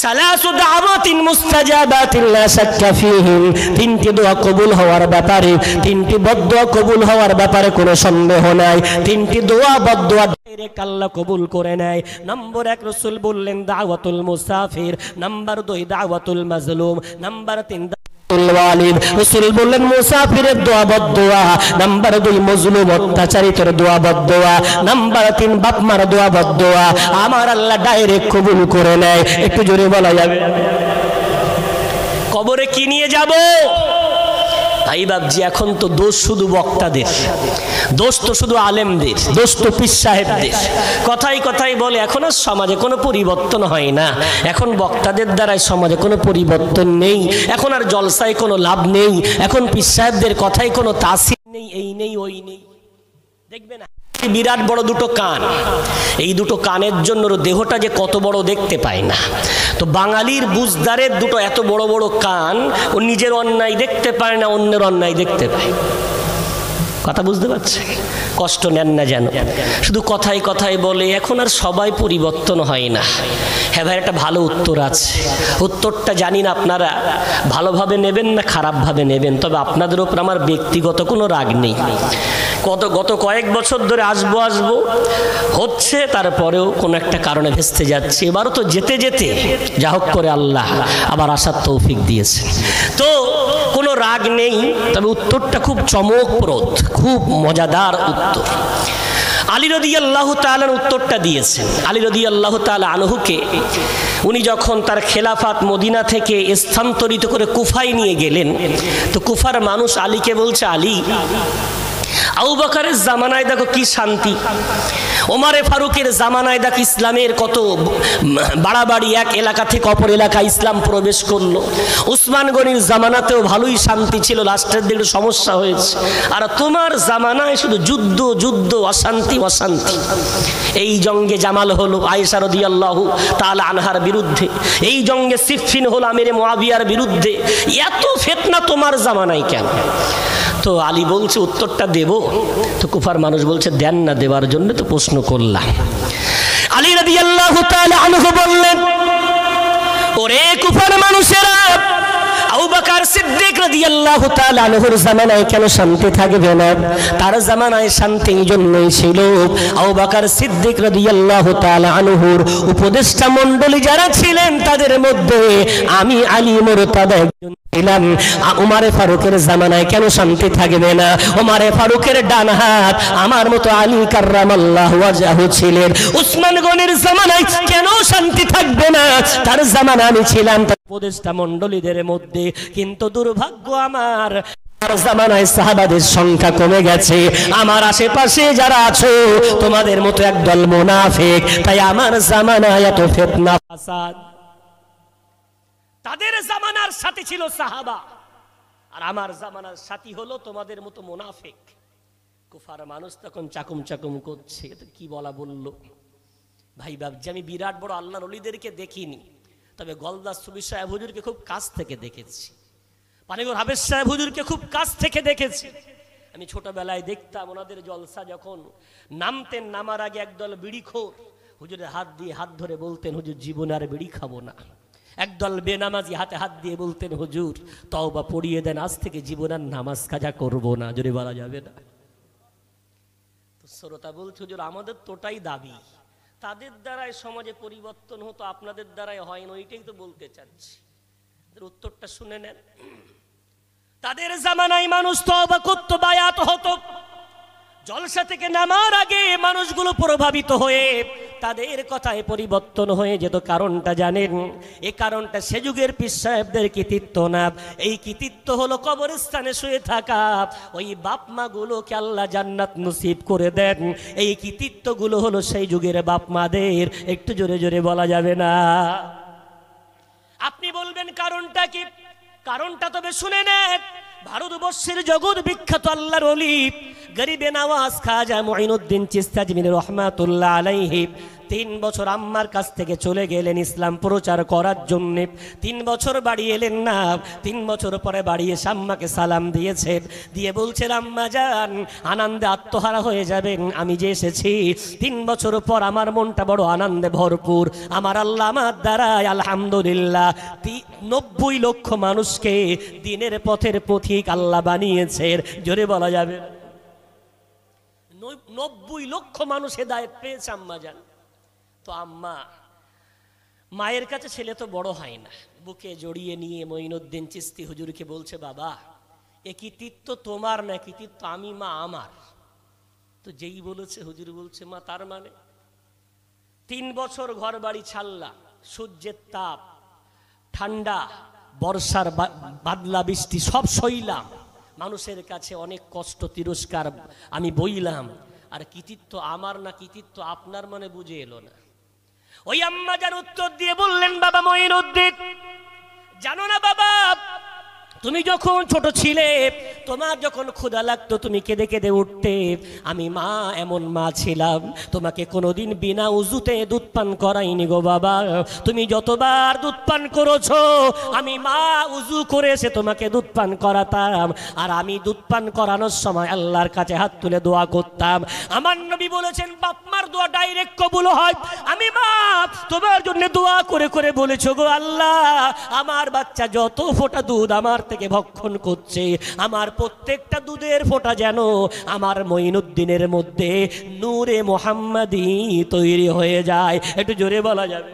Speaker 1: সালাসু দাওয়াতিন মুস্তাজাবাতিন লা শাক্কা ফীহিম, 3টি দোয়া কবুল হওয়ার ব্যাপারে, 3টি বদদোয়া কবুল হওয়ার ব্যাপারে কোনো সন্দেহ নাই। 3টি দোয়া বদদোয়া ডাইরেক্ট আল্লাহ কবুল করে নেয়। নম্বর 1 রাসূল বললেন দাওয়াতুল মুসাফির, নাম্বার 2 দাওয়াতুল মাজলুম, নাম্বার 3 রাসূল বললেন মুসাফিরের দোয়া বদদোয়া, নাম্বার 2 মজলুম অত্যাচারিতের দোয়া বদদোয়া, নাম্বার 3 বাপমার দোয়া বদদোয়া আমার আল্লাহ ডাইরেক্ট কবুল করে নেয়। একটু জোরে বলা যাবে? কবরে কি নিয়ে যাব? ভাই বাবজি, এখন তো দোষ শুধু বক্তাদের, দোষ তো শুধু আলেমদের, দোষ তো পীর সাহেবদের। কথাই কথাই বলে এখন আর সমাজে কোনো পরিবর্তন হয় না, এখন বক্তাদের দ্বারাই সমাজে কোনো পরিবর্তন নেই, এখন আর জলসায় কোনো লাভ নেই, এখন পীর সাহেবদের কথাই কোনো তাসির নেই, এই নেই ওই নেই। দেখবে না বিরাট বড় দুটো কান, এই দুটো কানের জন্য দেহটা যে কত বড় দেখতে পায় না। তো বাঙালির বুঝদারের দুটো এত বড় বড় কান, ও নিজের অন্যায় দেখতে পায় না, অন্যের অন্যায় দেখতে পায়। কথা বুঝতে পারছে? কষ্ট নেন না যেন, শুধু কথাই কথাই বলে। এখন আর সবাই পরিবর্তন হয় না। হ্যাঁ ভাই, একটা ভালো উত্তর আছে, উত্তরটা জানি না আপনারা ভালোভাবে নেবেন না খারাপভাবে নেবেন, তবে আপনাদের উপর আমার ব্যক্তিগত কোনো রাগ নেই। গত কয়েক বছর ধরে আসবো হচ্ছে, তারপরেও কোনো একটা কারণে ভেস্তে যাচ্ছে। এবারও তো যেতে যেতে যা হোক করে আল্লাহ আবার আসার তৌফিক দিয়েছে। তো কোনো রাগ নেই, তবে উত্তরটা খুব চমকপ্রদ, খুব মজাদার উত্তর। আলী রাদিয়াল্লাহু তাআলার উত্তরটা দিয়েছেন। আলী রাদিয়াল্লাহু তাআলা আনহুকে উনি যখন তার খেলাফত মদিনা থেকে স্থানান্তরিত করে কুফায় নিয়ে গেলেন, তো কুফার মানুষ আলীকে বলছে, আলী, আবু বকরের জামানায় দেখো কি শান্তি, ওমরে ফারুকের জামানায় দেখো ইসলামের কত বাড়াবাড়ি, এক এলাকা থেকে অপর এলাকায় ইসলাম প্রবেশ করলো। উসমান গনির জামানাতেও ভালোই শান্তি ছিল, লাস্টের দিকে সমস্যা হয়েছে। আর তোমার জামানায় শুধু যুদ্ধ যুদ্ধ, অশান্তি অশান্তি। এই জঙ্গে জামাল হলো আয়েশা রাদিয়াল্লাহু তাআলা আনহার বিরুদ্ধে, এই জঙ্গে সিফফিন হলো আমিরে মুআবিয়ার বিরুদ্ধে। এত ফিতনা তোমার জামানায় কেন? তো আলী বলছে উত্তরটা দেব। তো কুফার মানুষ বলছে দেন না, দেওয়ার জন্য তো প্রশ্ন করলাম। আলী রাদিয়াল্লাহু তাআলা আনহু বললেন, ওরে কুফার মানুষেরা, আবু বকর সিদ্দিক রাদিয়াল্লাহু তাআলা আনহুর জামানায় কেন শান্তি থাকবে না? তার জামানায় শান্তি এই জন্যই ছিল, আবু বকর সিদ্দিক রাদিয়াল্লাহু তাআলা আনহুর উপদেষ্টা মণ্ডলী যারা ছিলেন তাদের মধ্যে আমি আলী মুরতাদা একজন ছিলাম। ওমরে ফারুকের জামানায় কেন শান্তি থাকবে না? ওমরে ফারুকের ডান হাত আমার মতো আলী কাররামাল্লাহু ওয়াজহু ছিলেন। উসমান গনির জামানায় কেন শান্তি থাকবে না? তার জামানা আমি ছিলাম উপদেষ্টা মণ্ডলীদের মধ্যে। কিন্তু দুর্ভাগ্য আমার জামানায় সাহাবাদের সংখ্যা কমে গেছে। আমার আশেপাশে যারা আছো তোমাদের মতো একদল মুনাফিক, তাই আমার জামানায় এত ফিতনা ফাসাদ। তাদের জামানার সাথী ছিল সাহাবা, আর আমার জামানার সাথী হলো তোমাদের মতো মুনাফিক। কুফার মানুষ তখন চাকুম চাকুম করছে, তো কি বললো। ভাই ভাবছি আমি বিরাট বড় আল্লাহর ওলিদেরকে দেখিনি, তবে গলদাস সুবি সাহেব হুজুরকে খুব কাছ থেকে দেখেছি, পানিগড় হাফেজ সাহেব হুজুরকে খুব কাছ থেকে দেখেছি। আমি ছোটবেলায় দেখতাম ওনাদের জলসা যখন নামতেন, নামার আগে একদল বিড়িখোর হুজুরের হাত দিয়ে হাত ধরে বলতেন, হুজুর জীবনে আর বিড়ি খাবো না। একদল বেনামাজি হাতে হাত দিয়ে বলতেন, হুজুর তওবা পড়িয়ে দেন, আজ থেকে জীবন আর নামাজ কাজা করবো না। জোরে বলা যাবে না? তো শ্রোতা বলছে, হুজুর আমাদের তোটাই দাবি, তাদের দ্বারাই সমাজে পরিবর্তন হতো, আপনাদের দ্বারাই হয় না, ওইটাই তো বলতে চাচ্ছি। উত্তরটা শুনে নেন। তাদের জামানায় মানুষ তওবা করত, বায়াত হতো, জলসা থেকে নামার আগে মানুষগুলো প্রভাবিত হয়ে তাদের কথায় পরিবর্তন হয়ে যেত। কারণটা জানেন? এই কারণটা সে যুগের পীর সাহেবদের কৃতিত্ব না, এই কৃতিত্ব হলো কবরস্থানে শুয়ে থাকা ওই বাপ মা গুলোকে আল্লাহ জান্নাত নসিব করে দেন। এই কৃতিত্বগুলো হলো সেই যুগের বাপ মাদের। একটু জোরে জোরে বলা যাবে না? আপনি বলবেন কারণটা কি? কারণটা তবে শুনে নেন। ভারতবর্ষের জগৎ বিখ্যাত আল্লাহর ওলি গরিবে নওয়াজ খাজা মুঈনুদ্দিন চিশতি আজমিরি রহমাতুল্লাহ আলাইহি 3 বছর আম্মার কাছ থেকে চলে গেলেন ইসলাম প্রচার করার জন্য। 3 বছর বাড়ি এলেন না। 3 বছর পরে বাড়ি এসে আম্মাকে সালাম দিয়েছেন, দিয়ে বলছেন, আম্মা জান আনন্দে আত্মহারা হয়ে যাবেন, আমি যে এসেছি 3 বছর পর আমার মনটা বড় আনন্দে ভরপুর। আমার আল্লাহ আমার দ্বারাই আলহামদুলিল্লাহ 90 লক্ষ মানুষকে দ্বীনের পথের পথিক আল্লাহ বানিয়েছেন। জোরে বলা যাবে? 90 লক্ষ মানুষ হেদায়েত পেয়েছে আম্মা জান। তো আম্মা, মায়ের কাছে ছেলে তো বড় হয় না, বুকে জড়িয়ে নিয়ে মুঈনুদ্দিন চিশতি হুজুরকে বলছে, বাবা এ কৃতিত্ব তোমার না, কৃতিত্ব আমি মা আমার। তো যেই বলেছে হুজুর বলছে, মা তার মানে? 3 বছর ঘর বাড়ি ছাড়লাম, সূর্যের তাপ, ঠান্ডা, বর্ষার বাদলা বৃষ্টি সব সইলাম, মানুষের কাছে অনেক কষ্ট তিরস্কার আমি বইলাম, আর কৃতিত্ব আমার না কৃতিত্ব আপনার মানে বুঝে এলো না। ওই আম্মা যার উত্তর দিয়ে বললেন, বাবা মুঈনুদ্দিন জানো না বাবা, তুমি যখন ছোট ছিলে, তোমার যখন ক্ষুধা লাগতো তুমি কেঁদে কেঁদে উঠতে। আমি মা এমন মা ছিলাম, তোমাকে কোনোদিন বিনা উজুতে দুধ পান করাইনি গো বাবা। তুমি যতবার দুধ পান করেছো আমি মা উজু করে এসে তোমাকে দুধ পান করাতাম, আর আমি দুধ পান করানোর সময় আল্লাহর কাছে হাত তুলে দোয়া করতাম। আমার নবী বলেছেন, বাপ মার দোয়া ডাইরেক্ট কবুল হয়। আমি মা তোমার জন্য দোয়া করে করে বলেছো, গো আল্লাহ আমার বাচ্চা যত ফোঁটা দুধ আমার থেকে ভক্ষণ করছে, আমার প্রত্যেকটা দুধের ফোঁটা যেন আমার মঈনুদ্দিনের মধ্যে নূরে মোহাম্মদী তৈরি হয়ে যায়। একটু জোরে বলা যাবে?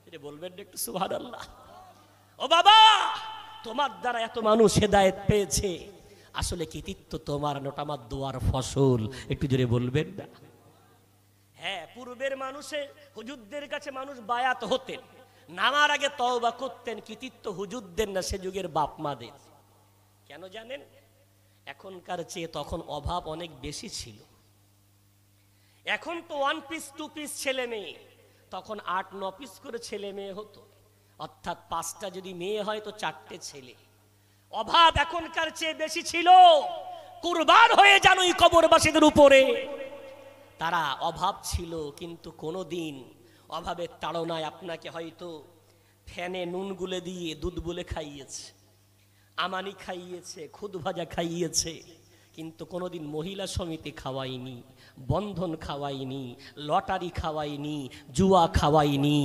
Speaker 1: এটা বলবেন একটু সুবহানাল্লাহ। ও বাবা, তোমার দ্বারা এত মানুষ হেদায়েত পেয়েছে, আসলে কৃতিত্ব তোমার, নোট আমার দোয়ার ফসল। একটু জোরে বলবেন না? হ্যাঁ, পূর্বের মানুষে হুজুরদের কাছে মানুষ বায়াত হতেন, নামার আগে তওবা করতেন, কৃতিত্ব হুজুরদের না, সে যুগের বাপ মাদের। কেন জানেন? এখনকার চেয়ে তখন অভাব অনেক বেশি ছিল। এখন তো 1 পিস 2 পিস ছেলে মেয়ে, তখন 8-9 পিস করে ছেলে মেয়ে হতো, অর্থাৎ 5টা যদি মেয়ে হয় তো 4টে ছেলে। অভাব এখনকার চেয়ে বেশি ছিল। কুরবান হয়ে যান ওই কবরবাসীদের উপরে। তারা অভাব ছিল, কিন্তু কোনোদিন অভাবের তাড়নায় আপনাকে হয়তো ফ্যানে নুন গুলে দিয়ে দুধ বলে খাইয়েছে, আমানি খাইয়েছে, খুদ ভাজা খাইয়েছে, কিন্তু কোনোদিন মহিলা সমিতি খাওয়াইনি, বন্ধন খাওয়াইনি, লটারি খাওয়াইনি, জুয়া খাওয়াইনি।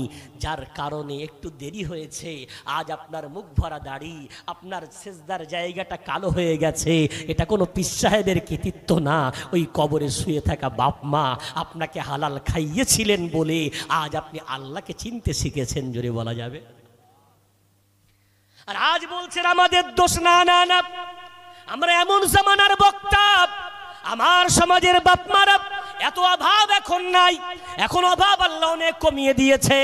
Speaker 1: যার কারণে একটু দেরি হয়েছে, আজ আপনার মুখ ভরা দাড়ি, আপনার সেজদার জায়গাটা কালো হয়ে গেছে। এটা কোনো পীর সাহেবের কৃতিত্ব না, ওই কবরে শুয়ে থাকা বাপ মা আপনাকে হালাল খাইয়েছিলেন বলে আজ আপনি আল্লাহকে চিনতে শিখেছেন। জোরে বলা যাবে? আর আজ বলছেন আমাদের দোষ। না না না, আমরা এমন জামানার বক্তা, আমার সমাজের বাপ মারা এত অভাব এখন নাই। এখন অভাব আল্লাহ অনেক কমিয়ে দিয়েছে,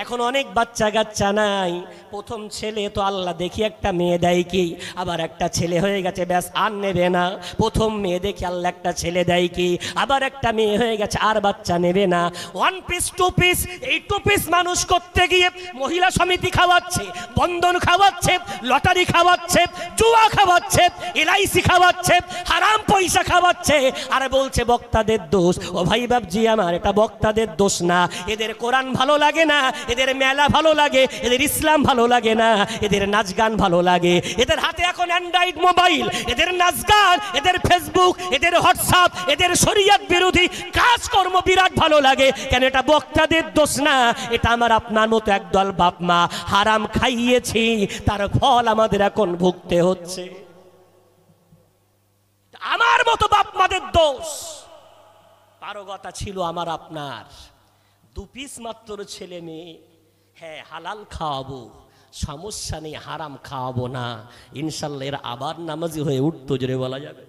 Speaker 1: এখন অনেক বাচ্চা কাচ্চা নাই। প্রথম ছেলে তো আল্লাহ দেখি একটা মেয়ে দেয় কি, আবার একটা ছেলে হয়ে গেছে, ব্যাস আর নেবে না। প্রথম মেয়ে দেখি আল্লাহ একটা ছেলে দেয় কি, আবার একটা মেয়ে হয়ে গেছে, আর বাচ্চা নেবে না। 1 পিস 2 পিস, এই 2 পিস মানুষ করতে গিয়ে মহিলা সমিতি খাওয়াচ্ছে, বন্ধন খাওয়াচ্ছে, লটারি খাওয়াচ্ছে, জুয়া খাওয়াচ্ছে, এলআইসি খাওয়াচ্ছে, হারাম পয়সা খাওয়াচ্ছে, আর বলছে বক্তাদের দোষ। ও ভাই বাবজি আমার, এটা বক্তাদের দোষ না। এদের কোরআন ভালো লাগে না, এদের মেলা ভালো লাগে, এদের ইসলাম ভালো লাগে না, এদের নাচ গান ভালো লাগে। এদের হাতে এখন অ্যান্ড্রয়েড মোবাইল, এদের নাচ গান, এদের ফেসবুক, এদের হোয়াটসঅ্যাপ, এদের শরীয়ত বিরোধী কাজকর্ম বিরাট ভালো লাগে। কেন? এটা বক্তাদের দোষ না, এটা আমার আপনার মতো একদল বাপ মা হারাম খাইয়েছি, তার ফল আমাদের এখন ভুগতে হচ্ছে। আমার মতো বাপ মাদের দোষ। পারগতা ছিল আমার আপনার, 2 পিস মাত্র ছেলে মেয়ে। হ্যাঁ, হালাল খাওয়াবো, সমস্যা নেই, হারাম খাওয়াবো না। ইনশাল্লাহ এরা আবার নামাজি হয়ে উঠতো। জোরে বলা যাবে?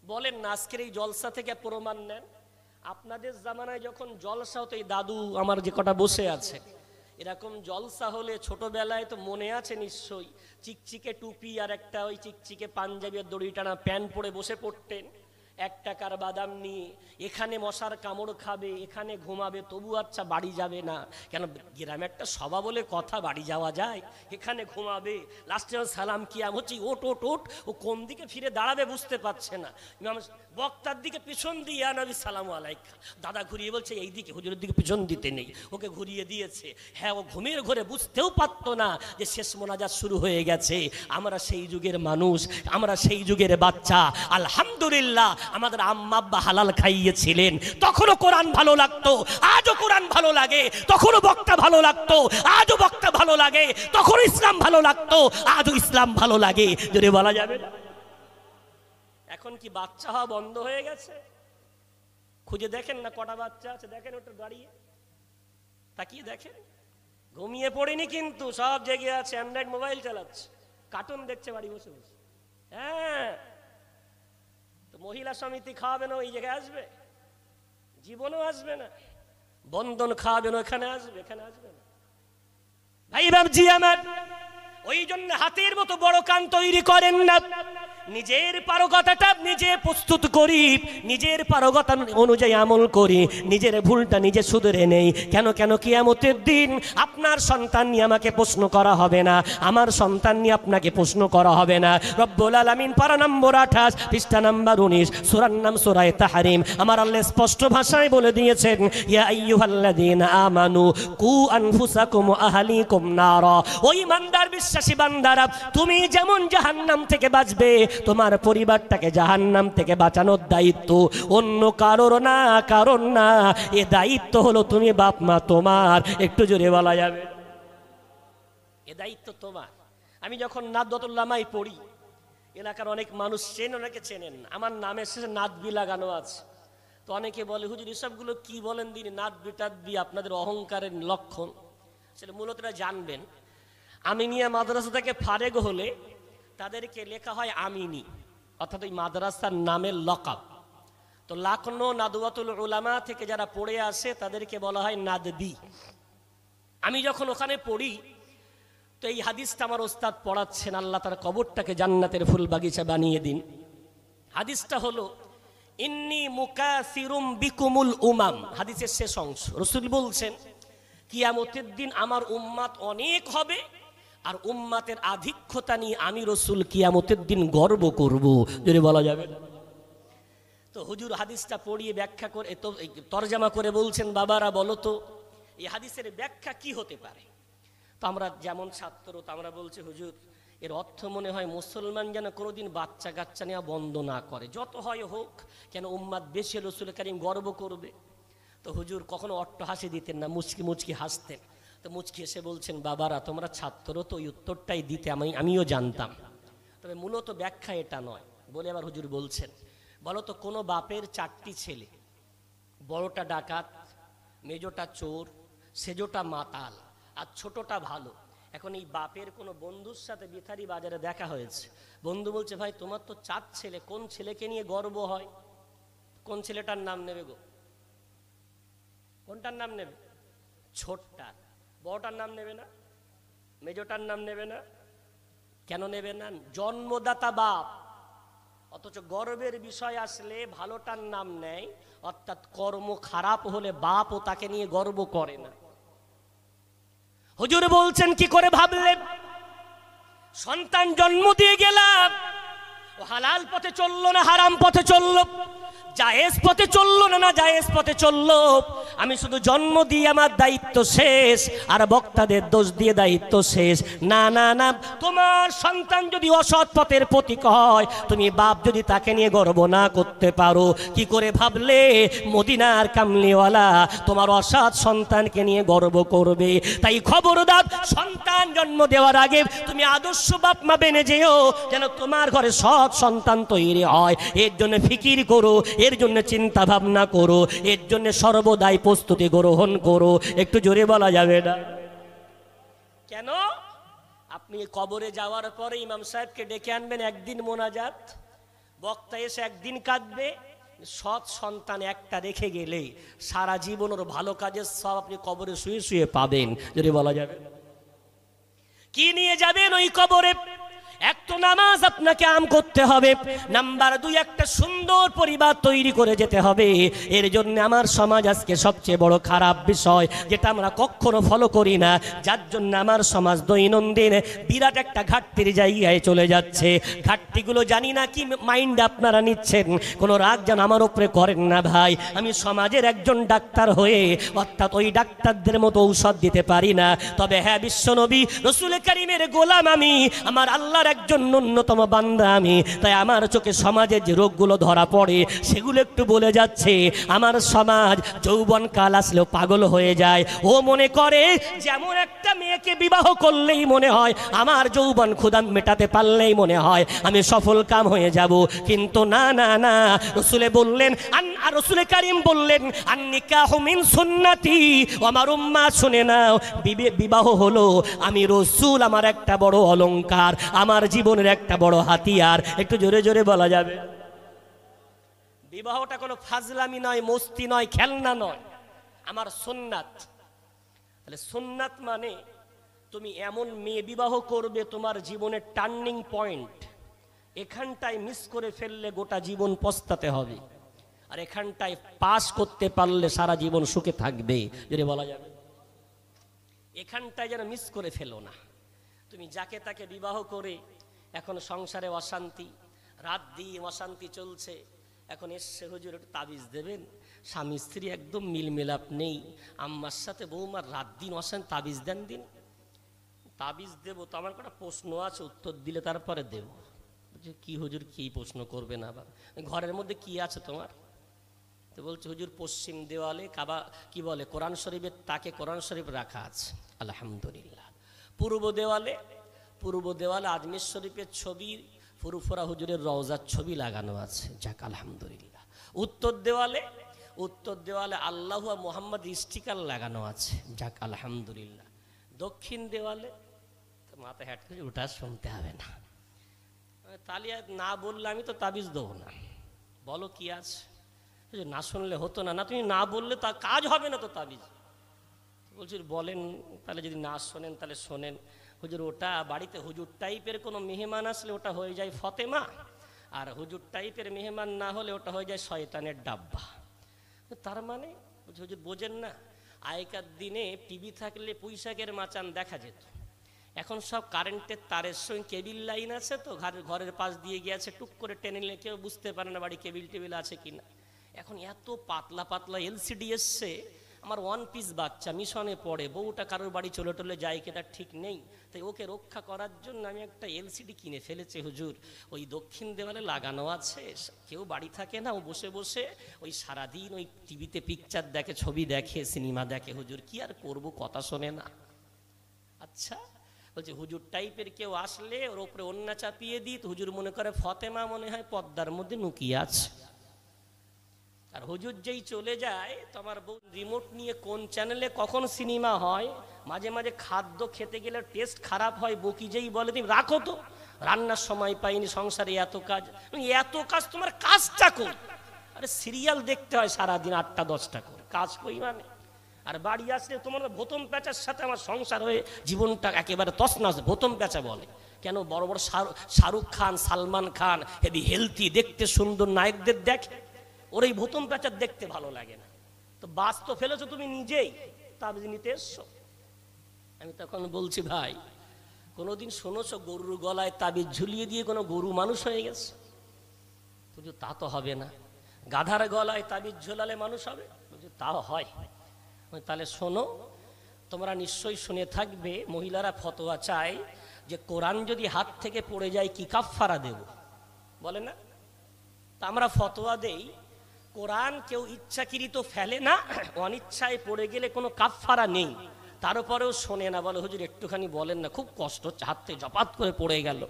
Speaker 1: বলেন না, আজকের এই জলসা থেকে প্রমাণ নেন। আপনাদের জামানায় যখন জলসা হতো, এই দাদু আমার যে কটা বসে আছে, এরকম জলসা হলে ছোটবেলায় তো মনে আছে নিশ্চয়ই, চিকচিকে টুপি আর একটা ওই চিকচিকে পাঞ্জাবি আর দড়ি টানা প্যান্ট পরে বসে পড়তেন, 1 টাকার বাদাম নিয়ে। এখানে মশার কামড় খাবে, এখানে ঘুমাবে, তবু আচ্ছা বাড়ি যাবে না। কেন? গ্রামে একটা সভা বলে কথা, বাড়ি যাওয়া যায়? এখানে ঘুমাবে। লাস্টে সালাম কিয়াম হচ্ছে, ওট ওট ওট, ও কোন দিকে ফিরে দাঁড়াবে বুঝতে পারছে না। বক্তার দিকে পিছন দিয়ে নবী সালাম আলাইকা, দাদা ঘুরিয়ে বলছে এই দিকে, হুজুরের দিকে পিছন দিতে নেই, ওকে ঘুরিয়ে দিয়েছে। হ্যাঁ, ও ঘুমের ঘরে বুঝতেও পারতো না যে শেষ মোনাজাত শুরু হয়ে গেছে। আমরা সেই যুগের মানুষ, আমরা সেই যুগের বাচ্চা। আলহামদুলিল্লাহ, আমাদের আম্মা আব্বা হালাল খাইয়েছিলেন, তখনও কোরআন ভালো লাগতো, আজও কোরআন ভালো লাগে, তখনও বক্তা ভালো লাগতো, আজও বক্তা ভালো লাগে, তখনও ইসলাম ভালো লাগতো, আজও ইসলাম ভালো লাগে। যদি বলা যাবে না, এখন কি বাচ্চা হওয়া বন্ধ হয়ে গেছে? খুঁজে দেখেন না কটা বাচ্চা আছে, দেখেন ওটা দাঁড়িয়ে তাকিয়ে দেখেন। ঘুমিয়ে পড়েনি কিন্তু, সব জেগে আছে, অ্যান্ড্রয়েড মোবাইল চালাচ্ছে, কার্টুন দেখছে বাড়ি বসে বসে। হ্যাঁ, তো মহিলা সমিতি খাওয়াবে না, ওই জায়গায় আসবে? জীবনও আসবে না। বন্ধন খাওয়াবে না, এখানে আসবে? এখানে আসবে না। ভাই বাবজি আমার, ওই জন্য হাতের মতো বড় কান তৈরি করেন না। নিজের পারগতাটা নিজে প্রস্তুত করি, নিজের পারগতা অনুযায়ী আমল করি, নিজের ভুলটা নিজে শুধরে নেই। কেন? কিয়ামতের দিন আপনার সন্তান নিয়ে আমাকে প্রশ্ন করা হবে না, আমার সন্তান নিয়ে আপনাকে প্রশ্ন করা হবে না। রব্বুল আলামিন পারা নম্বর 28 পৃষ্ঠা নাম্বার 19, সূরার নাম সূরা তাহরিম। আমার আল্লাহ স্পষ্ট ভাষায় বলে দিয়েছেন, ইয়া আইয়ুহাল্লাযীনা আমানু কু আনফুসাকুম ওয়া আহলিকুম নারা। ওই ইমানদার বিশ্বাসী বান্দারা, তুমি যেমন জাহান্নাম থেকে বাঁচবে, তোমার পরিবারটাকে জাহান্নাম থেকে বাঁচানোর দায়িত্ব অন্য কারোর না, কারণ না। এ দায়িত্ব হলো তুমি বাপ মা তোমার। একটু জোরে বলা যাবে? এ দায়িত্ব তোমার। আমি যখন নাদওয়াতুল্লামায় পড়ি, এলাকার অনেক মানুষ চেনেন, অনেকে চেনেন, আমার নামের শেষে নাদবি লাগানো আছে। তো অনেকে বলে, হুজুর এসবগুলো কি বলেন দিন, নাদবি টাদবি আপনাদের অহংকারের লক্ষণ। সেটা মূলত এটা জানবেন, আমিনিয়া মাদ্রাসা থেকে ফারেগ হলে তাদেরকে লেখা হয় আমিনি, অর্থাৎ ওই মাদ্রাসার নামের লকাব। তো লাখনো নাদওয়াতুল উলামা থেকে যারা পড়ে আসে তাদেরকে বলা হয় নাদবি। আমি যখন ওখানে পড়ি, তো এই হাদিসটা আমার ওস্তাদ পড়াচ্ছেন, আল্লাহ তার কবরটাকে জান্নাতের ফুল বাগিচা বানিয়ে দিন। হাদিসটা হলো ইন্নী মুকাসিরুম বিকুমুল উমাম, হাদিসের শেষ অংশ। রাসূল বলছেন কিয়ামতের দিন আমার উম্মাত অনেক হবে, আর উম্মাতের আধিক্যতা নিয়ে আমি রাসূল কিয়ামতের দিন গর্ব করব, যদি বলা যাবে। তো হুজুর হাদিসটা পড়িয়ে ব্যাখ্যা করে, তো তরজমা করে বলছেন, বাবারা বলো তো এই হাদিসের ব্যাখ্যা কি হতে পারে। তো আমরা যেমন ছাত্র, তো আমরা বলছি হুজুর এর অর্থ মনে হয় মুসলমান যেন কোনোদিন বাচ্চা কাচ্চা নেওয়া বন্ধ না করে, যত হয় হোক, কেন উম্মাত বেশি রাসূল কারীম গর্ব করবে। তো হুজুর কখনো অট্টহাসি দিতেন না, মুচকি মুচকি হাসতেন। তো মুচকি এসে বলছেন, বাবারা তোমরা ছাত্র, তো ওই উত্তরটাই দিতে আমিও জানতাম, তবে মূলত ব্যাখ্যা এটা নয়। বলে আবার হুজুর বলছেন, বলো তো কোনো বাপের 4টি ছেলে, বড়টা ডাকাত, মেজোটা চোর, সেজোটা মাতাল, আর ছোটটা ভালো। এখন এই বাপের কোনো বন্ধুর সাথে বিথারি বাজারে দেখা হয়েছে, বন্ধু বলছে, ভাই তোমার তো 4 ছেলে, কোন ছেলেকে নিয়ে গর্ব হয়? কোন ছেলেটার নাম নেবে গো? কোনটার নাম নেবে? ছোটটা। বড়টার নাম নেবে না? মেজোটার নাম নেবে না? কেন নেবে না? জন্মদাতা বাপ। অথচ গর্বের বিষয় আসলে ভালোটার নাম নেয়, অর্থাৎ কর্ম খারাপ হলে বাপও তাকে নিয়ে গর্ব করে না। হুজুর বলছেন কি করে ভাবলে সন্তান জন্ম দিয়ে গেলাম, ও হালাল পথে চললো না হারাম পথে চললো, জায়েজ পথে চললো না জায়েজ পথে চললো, আমি শুধু জন্ম দিয়ে আমার দায়িত্ব শেষ, আর বক্তাদের দোষ দিয়ে দায়িত্ব শেষ? না না না, তোমার সন্তান যদি অসৎ পথের প্রতীক হয়, তুমি বাপ যদি তাকে নিয়ে গর্ব না করতে পারো, কি করে ভাবলে মদিনার কামলিওয়ালা তোমার অসৎ সন্তানকে নিয়ে গর্ব করবে? তাই খবরদার, সন্তান জন্ম দেওয়ার আগে তুমি আদর্শ বাপ মা বেনে যেও, যেন তোমার ঘরে সৎ সন্তান তৈরি হয়। এর জন্য ফিকির করো, এর জন্য চিন্তা ভাবনা করো, এর জন্য সর্বদাই প্রস্তুতি গ্রহণ করো। একটু জোরে বলা যাবে না? কেন? আপনি কবরে যাওয়ার পরে ইমাম সাহেবকে ডেকে আনবেন, একদিন মোনাজাত, বক্তা এসে একদিন কাঁদবে, সৎ সন্তান একটা রেখে গেলে সারা জীবন ওর ভালো কাজের সব আপনি কবরে শুয়ে শুয়ে পাবেন। যদি বলা যাবে, কি নিয়ে যাবেন ওই কবরে? এক তো নামাজ আপনাকে আম করতে হবে, নাম্বার 2 একটা সুন্দর পরিবার তৈরি করে যেতে হবে। এর জন্য আমার সমাজ আজকে সবচেয়ে বড় খারাপ বিষয়, যেটা আমরা কখনো ফলো করি না, যার জন্য আমার সমাজ দৈনন্দিন বিরাট একটা ঘাটতির জায়গায় চলে যাচ্ছে। ঘাটতিগুলো জানি না কি মাইন্ড আপনারা নিচ্ছেন, কোনো রাগ যেন আমার উপরে করেন না ভাই। আমি সমাজের একজন ডাক্তার হয়ে, অর্থাৎ ওই ডাক্তারদের মতো ঔষধ দিতে পারি না, তবে হ্যাঁ, বিশ্বনবী রাসূল কারীমের গোলাম আমি, আমার আল্লাহর একজন ন্যূনতম বান্দা আমি। তাই আমার চোখে সমাজের যে রোগগুলো ধরা পড়ে সেগুলো একটু বলে যাচ্ছে। আমার সমাজ যৌবন কাল আসলেও পাগল হয়ে যায়, ও মনে করে যেমন একটা মেয়েকে বিবাহ করলেই মনে হয় আমার যৌবন ক্ষুধা মেটাতে পারলেই মনে হয় আমি সফল কাম হয়ে যাব। কিন্তু না না না, রাসূল বললেন, রাসূল কারীম বললেন, আন নিকাহু মিন সুন্নতি। আমার উম্মাহ শুনে নাও, বিবাহ হলো আমি রাসূল আমার একটা বড় অলংকার, আমার জীবনের একটা বড় হাতিয়ার। একটু জোরে জোরে বলা যাবে? বিবাহটা কোনো ফাজলামি নয়, মস্তি নয়, খেলনা নয়, আমার সুন্নাত। তাহলে সুন্নাত মানে তুমি এমন মেয়ে বিবাহ করবে তোমার জীবনের টার্নিং পয়েন্ট, এখানটায় মিস করে ফেললে গোটা জীবন পস্তাতে হবে, আর এখানটায় পাস করতে পারলে সারা জীবন সুখে থাকবে। যদি বলা যাবে, এখানটায় যেন মিস করে ফেলো না। তুমি যাকে তাকে বিবাহ করে এখন সংসারে অশান্তি, রাত দিয়ে অশান্তি চলছে, এখন এসে হুজুর একটু তাবিজ দেবেন, স্বামী স্ত্রী একদম মিলমেলাপ নেই, আম্মার সাথে বৌমার রাত দিন অশান্তি, তাবিজ দেন দিন। তাবিজ দেবো তো আমার কটা প্রশ্ন আছে, উত্তর দিলে তারপরে দেব। কি হুজুর কি প্রশ্ন করবেন আবার? ঘরের মধ্যে কি আছে তোমার? তো বলছে হুজুর পশ্চিম দেওয়ালে কাবা কি বলে কোরআন শরীফের তাকে কোরআন শরীফ রাখা আছে, আলহামদুলিল্লাহ। পূর্ব দেওয়ালে পূর্ব দেওয়ালে আজমির শরীফের ছবি, ফুরফুরা হুজুরের রওজার ছবি লাগানো আছে, যাক আলহামদুলিল্লাহ। উত্তর দেওয়ালে আল্লাহ আর মোহাম্মদ স্টিকার লাগানো আছে, যাক আলহামদুলিল্লাহ। দক্ষিণ দেওয়ালে মাথা হ্যাট করে ওটা শুনতে হবে না, তালিয়া না বললে আমি তো তাবিজ দেবো না। বলো কি আছে, না শুনলে হতো না, না তুমি না বললে তা কাজ হবে না তো তাবিজ। বলছি বলেন, তাহলে যদি না শোনেন তাহলে শোনেন। হুজুর ওটা বাড়িতে হুজুর টাইপের কোনো মেহমান আসলে ওটা হয়ে যায় ফতেমা, আর হুজুর টাইপের মেহমান না হলে ওটা হয়ে যায় শয়তানের ডাব্বা। তার মানে হুজুর বোঝেন না, আগেকার দিনে টিভি থাকলে পুঁইশাকের মাচান দেখা যেত, এখন সব কারেন্টের তারের সঙ্গে কেবিল লাইন আছে, তো ঘরের পাশ দিয়ে গিয়েছে, টুক করে টেনে নিলে কেউ বুঝতে পারে না বাড়ি কেবিল টেবিল আছে কিনা। এখন এত পাতলা পাতলা এলসিডি এসছে। আমার 1 পিস বাচ্চা মিশনে পড়ে, বউটা কারোর বাড়ি চলে টলে যায় কিনা ঠিক নেই, তাই ওকে রক্ষা করার জন্য আমি একটা এলসিডি কিনে ফেলেছি হুজুর। ওই দক্ষিণ দেওয়ালে লাগানো আছে, কেউ বাড়ি থাকে না, ও বসে বসে ওই সারাদিন ওই টিভিতে পিকচার দেখে, ছবি দেখে, সিনেমা দেখে। হুজুর কি আর করব, কথা শোনে না। আচ্ছা বলছে হুজুর টাইপের কেউ আসলে ওর উপরে ওন্না চাপিয়ে দিই, তো হুজুর মনে করে ফতেমা মনে হয় পর্দার মধ্যে লুকিয়ে আছে। আর হুজুর যেই চলে যায়, তো আমার বউ রিমোট নিয়ে কোন চ্যানেলে কখন সিনেমা হয়, মাঝে মাঝে খাদ্য খেতে গেলে টেস্ট খারাপ হয়, বকি যেই বলে তুমি রাখো তো, রান্নার সময় পাইনি, সংসারে এত কাজ তোমার কাজটা কর। আরে সিরিয়াল দেখতে হয় সারাদিন 8টা 10টা করে, কাজ কই মানে। আর বাড়ি আসলে তোমার ভোতম প্যাঁচার সাথে আমার সংসার হয়ে জীবনটা একেবারে তছনছ। ভোতম প্যাঁচা বলে কেন, বড় বড় শাহরুখ খান, সালমান খান, হেভি হেলথি, দেখতে সুন্দর নায়কদের দেখে, ওর এই ভোতম প্যাঁচার দেখতে ভালো লাগে না। তো বাস তো ফেলেছো তুমি নিজেই, তাবিজ নিতে এসছো। আমি তখন বলছি ভাই, কোনোদিন শোনোছো গরুর গলায় তাবিজ ঝুলিয়ে দিয়ে কোনো গরু মানুষ হয়ে গেছে? বুঝো তা তো হবে না। গাধার গলায় তাবিজ ঝোলালে মানুষ হবে? বুঝো তাও হয়। তাহলে শোনো, তোমরা নিশ্চয়ই শুনে থাকবে, মহিলারা ফতোয়া চায় যে কোরআন যদি হাত থেকে পড়ে যায় কি কাফফারা দেব, বলে না? তা আমরা ফতোয়া দেই, কোরআন কেউ ইচ্ছাকৃত ফেলে না, অনিচ্ছায় পড়ে গেলে কোনো কাফফারা নেই। তারপরেও শোনে না, বলে হুজুর একটুখানি বলেন না, খুব কষ্ট হচ্ছে, হাত থেকে জপাত করে পড়ে গেল।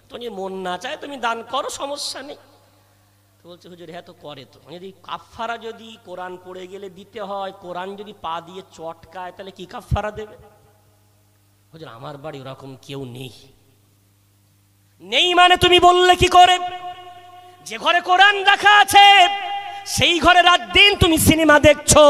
Speaker 1: তুমি মন না চায় তুমি দান করো, সমস্যা নেই। তো বলছে হুজুর হ্যাঁ তো করে তো, যদি কাফফারা যদি কোরআন পড়ে গেলে দিতে হয়, কোরআন যদি পা দিয়ে চটকায় তাহলে কি কাফফারা দেবে? হুজুর আমার বাড়ি ওরকম কেউ নেই। নেই মানে তুমি বললে কি করে? যে ঘরে কোরআন রাখা আছে সেই ঘরে রাত দিন তুমি সিনেমা দেখছো,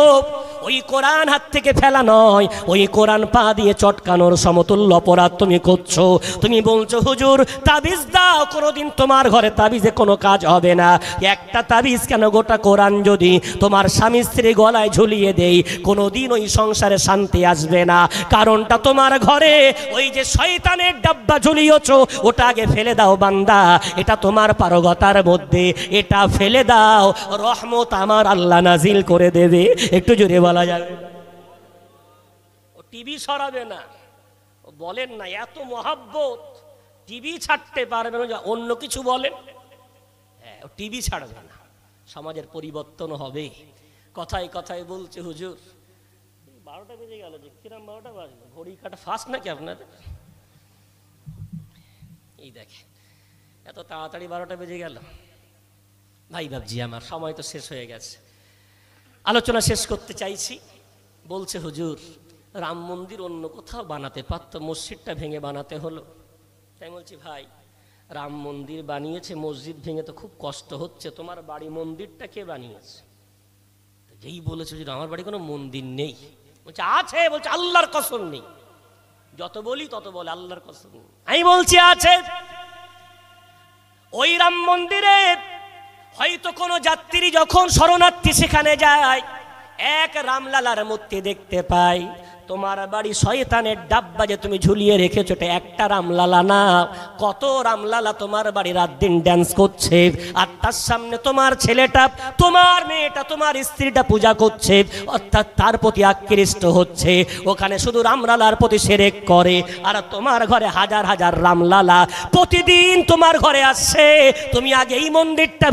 Speaker 1: ওই কোরআন হাত থেকে ফেলা নয়, ওই কোরআন পা দিয়ে চটকানোর সমতুল্য অপরাধ তুমি করছো। তুমি বলছো হুজুর তাবিজ দাও, কোনোদিন তোমার ঘরে তাবিজে কোনো কাজ হবে না। একটা তাবিজ কেন, গোটা কোরআন যদি তোমার স্বামী স্ত্রী গলায় ঝুলিয়ে দেই, কোনোদিন ওই সংসারে শান্তি আসবে না। কারণটা তোমার ঘরে ওই যে শয়তানের ডাব্বা ঝুলিয়েছো, ওটা আগে ফেলে দাও বান্দা, এটা তোমার পারগতার মধ্যে, এটা ফেলে দাও, রহমত আমার আল্লাহ নাজিল করে দেবে। একটু জোরে বলা যাবে? ও টিভি সরাবে না, ও বলেন না এত মহাব্বত, টিভি ছাড়তে পারবে না, অন্য কিছু বলেন, হ্যাঁ ও টিভি ছাড়বে না। সমাজের পরিবর্তন হবে। কথায় কথায় বলছে হুজুর 12টা বেজে গেল, যে কিরম 12টা বাজলো, ঘড়ি কাটা ফাস্ট নাকি আপনাদের? এই দেখে এত তাড়াতাড়ি 12টা বেজে গেল। ভাই বাবজি আমার সময় তো শেষ হয়ে গেছে, আলোচনা শেষ করতে চাইছি। বলছে হুজুর রাম মন্দির অন্য কোথাও বানাতে পারতো, মসজিদটা ভেঙে বানাতে হলো। তাই বলছি ভাই রাম মন্দির বানিয়েছে, মসজিদ ভেঙে তো খুব কষ্ট হচ্ছে, তোমার বাড়ি মন্দিরটা কে বানিয়েছে? যেই বলেছে হুজুর আমার বাড়ি কোনো মন্দির নেই, বলছে আছে, বলছে আল্লাহর কসম নেই। যত বলি তত বলে আল্লাহর কসম নেই। আমি বলছি আছে। ওই রাম মন্দিরে হয়তো কোনো যাত্রী যখন শরণার্থী সেখানে যায়, এক রামলালার মূর্তি দেখতে পাই। তোমার বাড়ি শয়তানের ডাব্বা যে তুমি ঝুলিয়ে রেখেছো, এটা একটা রামলালা না, কত রামলালা তোমার বাড়ি রাত দিন ড্যান্স করছে, আর তার সামনে তোমার ছেলেটা, তোমার মেয়েটা, তোমার স্ত্রীটা পূজা করছে, অর্থাৎ তার প্রতি আকৃষ্ট হচ্ছে। ওখানে শুধু রামলালার প্রতি শিরক করে, আর তোমার ঘরে হাজার হাজার রামলালা প্রতিদিন তোমার ঘরে আসছে। তুমি আগে এই মন্দিরটা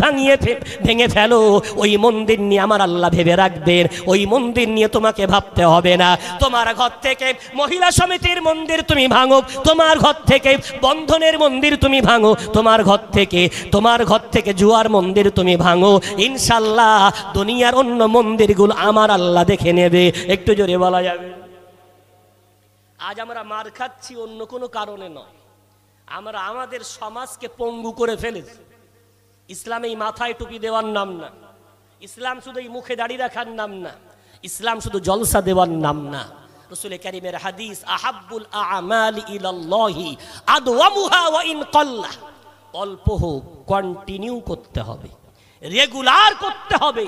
Speaker 1: ভেঙে ফেলো, ওই মন্দির নিয়ে আমার আল্লাহ ভেবে রাখবেন, ওই মন্দির নিয়ে তোমাকে ভাবতে হবে না। তোমার তোমার ঘর থেকে মহিলা সমিতির মন্দির তুমি ভাঙো, তোমার ঘর থেকে বন্ধনের মন্দির তুমি ভাঙো, তোমার ঘর থেকে জুয়ার মন্দির তুমি ভাঙো, ইনশাআল্লাহ দুনিয়ার অন্য মন্দিরগুলো আমার আল্লাহ দেখে নেবে। একটু জোরে বলা যাবে? আজ আমরা মার খাচ্ছি অন্য কোনো কারণে নয়, আমরা আমাদের সমাজকে পঙ্গু করে ফেলেছি। ইসলাম এই মাথায় টুপি দেওয়ার নাম না, ইসলাম শুধু এই মুখে দাঁড়িয়ে রাখার নাম না, ইসলাম শুধু জলসা দেওয়ার নাম না। রাসূল কারীমের হাদিস, আহাব্বুল আ'মালি ইলাল্লাহি আদওয়ামুহা ওয়া ইন কাল্লা, অল্প হোক কন্টিনিউ করতে হবে, রেগুলার করতে হবে,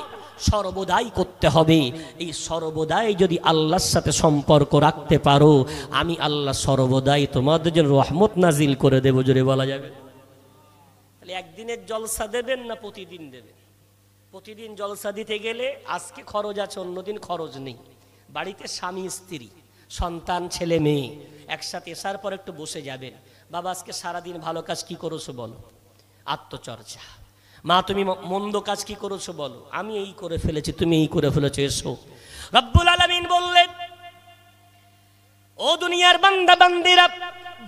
Speaker 1: সর্বদাই করতে হবে। এই সর্বদাই যদি আল্লাহর সাথে সম্পর্ক রাখতে পারো, আমি আল্লাহ সর্বদাই তোমাদের জন্য রহমত নাজিল করে দেব। জোরে বলা যাবে? তাহলে একদিনের জলসা দেবেন না প্রতিদিন দেবেন? প্রতিদিন জলসা দিতে গেলে আজকে খরচ আছে, অন্যদিন খরচ নেই। বাড়িতে স্বামী স্ত্রী সন্তান ছেলে মেয়ে একসাথে এসার পর একটু বসে যাবেন, বাবা আজকে সারাদিন ভালো কাজ কি করেছো বলো, আত্মচর্চা। মা তুমি মন্দ কাজ কি করেছো বলো, আমি এই করে ফেলেছি, তুমি এই করে ফেলেছো, এসো। রব্বুল আলামিন বললেন, ও দুনিয়ার বান্দা বান্দিরা,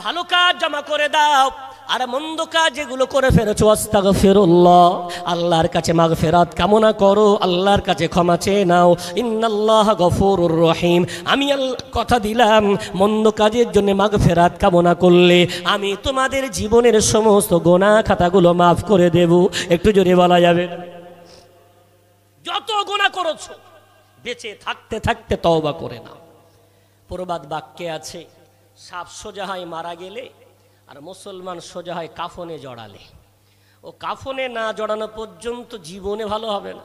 Speaker 1: ভালো কাজ জমা করে দাও, আর মন্দ কাজ যেগুলো করে ফেলেছো আস্তাগফিরুল্লাহ, আল্লাহর কাছে মাগফিরাত কামনা করো, আল্লাহর কাছে ক্ষমা চেয়ে নাও। ইন্নাল্লাহ গফুরুর রহিম, আমি আল্লাহ কথা দিলাম, মন্দ কাজের জন্য মাগফিরাত কামনা করলে আমি তোমাদের জীবনের সমস্ত গুনাহ খাতাগুলো মাফ করে দেব। একটু জোরে বলা যাবে? যত গুনাহ করেছো বেঁচে থাকতে থাকতে তওবা করে নাও। প্রবাদ বাক্যে আছে, সাপ সোজা হয় মারা গেলে, আর মুসলমান সোজা হয় কাফনে জড়ালে। ও কাফনে না জড়ানো পর্যন্ত জীবনে ভালো হবে না।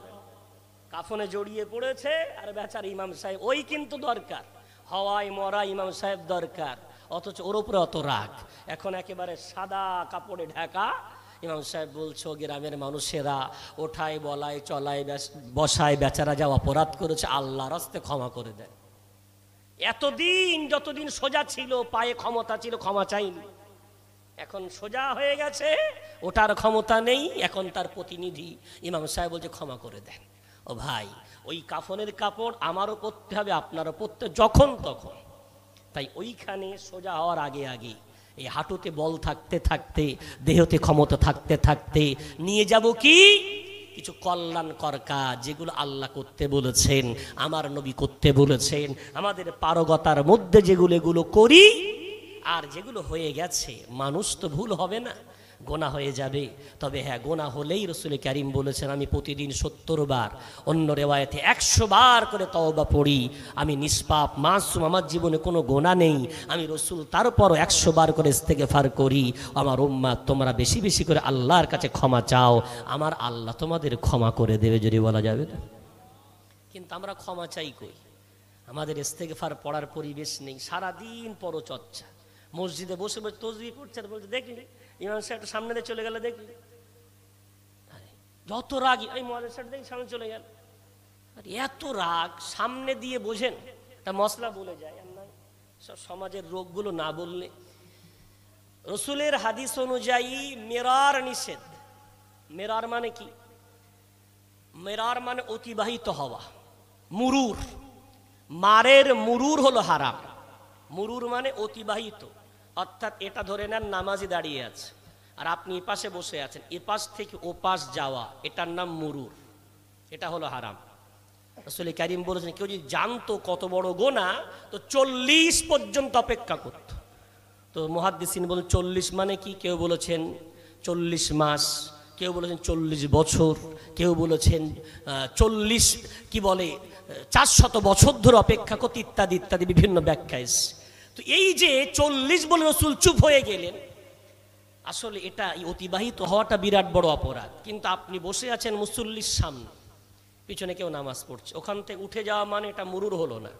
Speaker 1: কাফনে জড়িয়ে পড়েছে আর বেচার ইমাম সাহেব, ওই কিন্তু দরকার, হওয়ায় মরা ইমাম সাহেব দরকার, অথচ ওর উপরে অত রাগ। এখন একেবারে সাদা কাপড়ে ঢাকা ইমাম সাহেব বলছো, গ্রামের মানুষেরা ওঠায় বলায় চলায় বসায় বেচারা যা অপরাধ করেছে আল্লাহর রাস্তায় ক্ষমা করে দেয়। এতদিন যতদিন সোজা ছিল, পায়ে ক্ষমতা ছিল, ক্ষমা চাইনি, এখন সোজা হয়ে গেছে, ওটার ক্ষমতা নেই, এখন তার প্রতিনিধি ইমাম সাহেব বলছে ক্ষমা করে দেন। ও ভাই, ওই কাফনের কাপড় আমারও পরতে হবে, আপনারও পরতে, যখন তখন। তাই ওইখানে সোজা হওয়ার আগে আগে এই হাঁটুতে বল থাকতে থাকতে, দেহতে ক্ষমতা থাকতে থাকতে নিয়ে যাব কি কিছু কল্যাণকর কাজ, যেগুলো আল্লাহ করতে বলেছেন, আমার নবী করতে বলেছেন, আমাদের পারগতার মধ্যে যেগুলো এগুলো করি। আর যেগুলো হয়ে গেছে, মানুষ তো ভুল হবে না, গোনা হয়ে যাবে, তবে হ্যাঁ গোনা হলেই রাসূল কারীম বলেছেন আমি প্রতিদিন 70 বার, অন্য রেওয়ায়েতে 100 বার করে তওবা পড়ি। আমি নিষ্পাপ মাসুম, আমার জীবনে কোনো গোনা নেই, আমি রাসূল তারপরও 100 বার করে ইস্তেগফার করি। আমার উম্মাত তোমরা বেশি বেশি করে আল্লাহর কাছে ক্ষমা চাও, আমার আল্লাহ তোমাদের ক্ষমা করে দেবে। যদি বলা যাবে না? কিন্তু আমরা ক্ষমা চাই কই? আমাদের ইস্তেগফার পড়ার পরিবেশ নেই, সারাদিন পরচর্চা, মসজিদে বসে বসে তসবিহ পড়ছে, বলছে দেখলি ইমাম সাহেব সামনে দিয়ে চলে গেল, দেখলি যত রাগ, এই মুয়াজ্জিন সাহেব দেখি সামনে চলে গেল, আর এত রাগ সামনে দিয়ে বোঝেন তা মশলা বলে যায়। আর নয় সব সমাজের রোগগুলো না বললে। রসুলের হাদিস অনুযায়ী মেরার নিষেধ। মেরার মানে কি? মেরার মানে অতিবাহিত হওয়া, মুরুর। মারের মুরুর হলো হারাম। মুরুর মানে অতিবাহিত, অর্থাৎ এটা ধরে নেন নামাজি দাঁড়িয়ে আছে আর আপনি এ পাশে বসে আছেন, এ পাশ থেকে ও পাশ যাওয়া, এটার নাম মুরুর, এটা হলো হারাম। রাসূল কারীম বলেছেন কেউ যদি জানতো কত বড় গুনাহ তো 40 পর্যন্ত অপেক্ষা করত। তো মুহাদ্দিসিন বলেন 40 মানে কি? কেউ বলেছেন 40 মাস, কেউ বলেছেন 40 বছর, কেউ বলেছেন 40 কি বলে 400 বছর ধরে অপেক্ষা করতে, ইত্যাদি ইত্যাদি বিভিন্ন ব্যাখ্যা এসেছে। তো এই যে 40 বলে রাসূল চুপ হয়ে গেলেন, আসলে এটা অতিবাহিত হওয়াটা বিরাট বড় অপরাধ। কিন্তু আপনি বসে আছেন মুসল্লির সামনে, পিছনে কেউ নামাজ পড়ছে, ওখান থেকে উঠে যাওয়া মানে এটা মুরুর হলো না,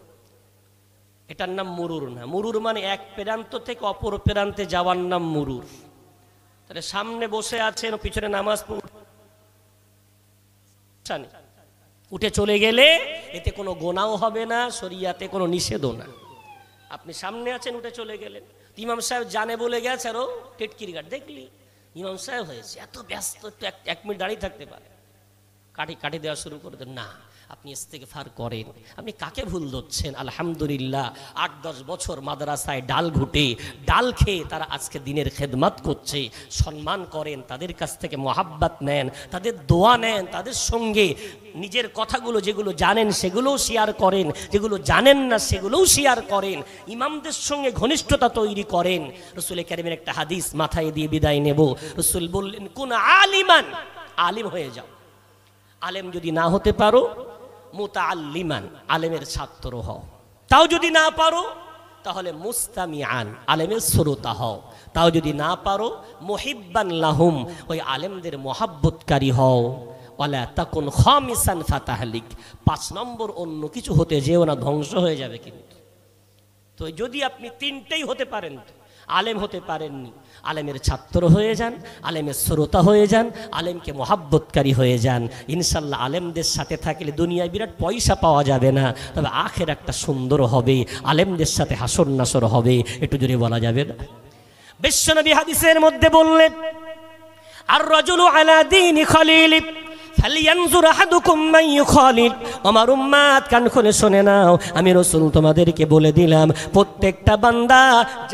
Speaker 1: এটার নাম মুরুর না। মুরুর মানে এক প্রান্ত থেকে অপর প্রান্তে যাওয়ার নাম মুরুর। তাহলে সামনে বসে আছেন, পিছনে নামাজ পড়ছেন, উঠে চলে গেলে এতে কোনো গোনাও হবে না, শরিয়াতে কোনো নিষেধও না। আপনি সামনে আছেন, উঠে চলে গেলেন, ইমাম সাহেব জানে বলে গেছে, আরো টেটকিরি গাট দেখলি ইমাম সাহেব হয়েছে, এত ব্যস্ত, একটু 1 মিনিট দাঁড়িয়ে থাকতে পারে। কাঠি কাঠি দেওয়া শুরু করে দেন, না আপনি ইস্তেগফার করেন। আপনি কাকে ভুল ধরছেন? আলহামদুলিল্লাহ 8-10 বছর মাদ্রাসায় ডাল ঘুটে ডাল খেয়ে তারা আজকে দিনের খেদমত করছে। সম্মান করেন, তাদের কাছ থেকে মহাব্বত নেন, তাদের দোয়া নেন, তাদের সঙ্গে নিজের কথাগুলো যেগুলো জানেন সেগুলোও শেয়ার করেন, যেগুলো জানেন না সেগুলোও শেয়ার করেন। ইমামদের সঙ্গে ঘনিষ্ঠতা তৈরি করেন। রাসূল কারীমের একটা হাদিস মাথায় দিয়ে বিদায় নেব। রাসূল বললেন, কুন আলিমান, আলিম হয়ে যাও। আলেম যদি না হতে পারো, মুতাআল্লিমান, আলেমের ছাত্র হও। তাও যদি না পারো তাহলে মুস্তামিআন, আলেমের শ্রোতা হও। তাও যদি না পারো মুহিব্বান লাহুম, ওই আলেমদের মহাব্বতকারী হও। ওয়ালা তাকুন খামিসান ফাতাহলিক, 5 নম্বর অন্য কিছু হতে যেও না, ধ্বংস হয়ে যাবে। কিন্তু তো যদি আপনি তিনটেই হতে পারেন, আলেম হতে পারেননি, আলেমের ছাত্র হয়ে যান, আলেমের শ্রোতা হয়ে যান, আলেমকে মহাব্বতকারী হয়ে যান। ইনশাল্লাহ আলেমদের সাথে থাকলে দুনিয়ায় বিরাট পয়সা পাওয়া যাবে না, তবে আখের একটা সুন্দর হবে, আলেমদের সাথে হাসর নাসর হবে। একটু জোরে বলা যাবে না? বিশ্বনবী হাদিসের মধ্যে বললেন, আর রাজুলু আলা দীনি খলিলি ফালিয়ানজুর আহাদুকুম মান ইউখালিল। আমার উম্মত কান খুলে শুনে নাও, আমি রাসূল তোমাদেরকে বলে দিলাম, প্রত্যেকটা বান্দা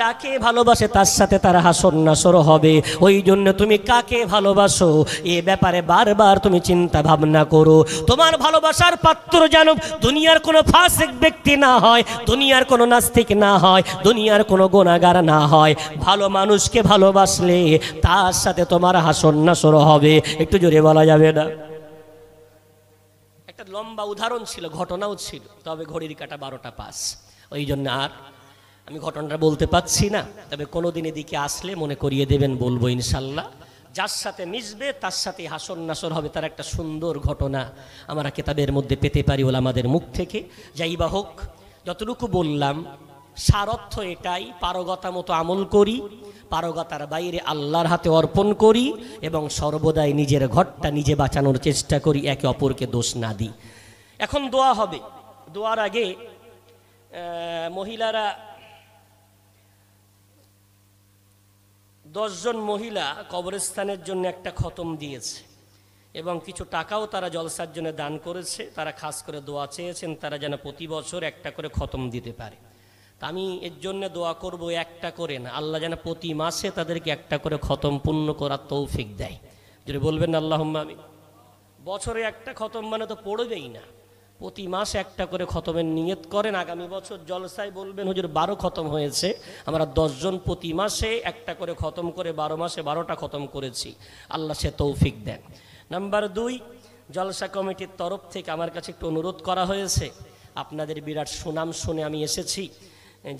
Speaker 1: যাকে ভালোবাসে তার সাথে তার হাসর নাসর হবে। ওই জন্য তুমি কাকে ভালোবাসো এ ব্যাপারে বারবার তুমি চিন্তা ভাবনা করো। তোমার ভালোবাসার পাত্র যেন দুনিয়ার কোনো ফাসিক ব্যক্তি না হয়, দুনিয়ার কোনো নাস্তিক না হয়, দুনিয়ার কোনো গুনাহগার না হয়। ভালো মানুষকে ভালোবাসলে তার সাথে তোমার হাসর নাসর হবে। একটু জোরে বলা যাবে না? একটা লম্বা উদাহরণ ছিল, ঘটনাও ছিল, তবে ঘড়ির কাঁটা 12টা 5, ওই জন্য আর আমি ঘটনাটা বলতে পারছি না। তবে কোনোদিন এদিকে আসলে মনে করিয়ে দেবেন, বলবো ইনশাল্লাহ। যার সাথে মিশবে তার সাথে হাসর নাসর হবে, তার একটা সুন্দর ঘটনা আমরা কিতাবের মধ্যে পেতে পারি ওলামাদের মুখ থেকে। যাই বা হোক, যতটুকু বললাম সার অর্থ এটাই, পারগতা মতো আমল করি, পারগতার বাইরে আল্লাহর হাতে অর্পণ করি, এবং সর্বদাই নিজের ঘরটা নিজে বাঁচানোর চেষ্টা করি, একে অপরকে দোষ না দিই। এখন দোয়া হবে। দোয়ার আগে মহিলারা 10 জন মহিলা কবরস্থানের জন্য একটা খতম দিয়েছে, এবং কিছু টাকাও তারা জলসার জন্য দান করেছে। তারা খাস করে দোয়া চেয়েছেন তারা যেন প্রতি বছর একটা করে খতম দিতে পারে। তা আমি এর জন্য দোয়া করব, একটা করে না, আল্লাহ যেন প্রতি মাসে তাদেরকে একটা করে খতম পূর্ণ করার তৌফিক দেয়। যদি বলবেন আল্লাহুম্মা আমিন। বছরে একটা খতম মানে তো পড়বেই না, প্রতি মাসে একটা করে খতমের নিয়ত করেন। আগামী বছর জলসায় বলবেন, হুজুর 12 খতম হয়েছে, আমরা 10 জন প্রতি মাসে একটা করে খতম করে 12 মাসে 12টা খতম করেছি। আল্লাহ সে তৌফিক দেন। নাম্বার 2, জলসা কমিটির তরফ থেকে আমার কাছে একটু অনুরোধ করা হয়েছে। আপনাদের বিরাট সুনাম শুনে আমি এসেছি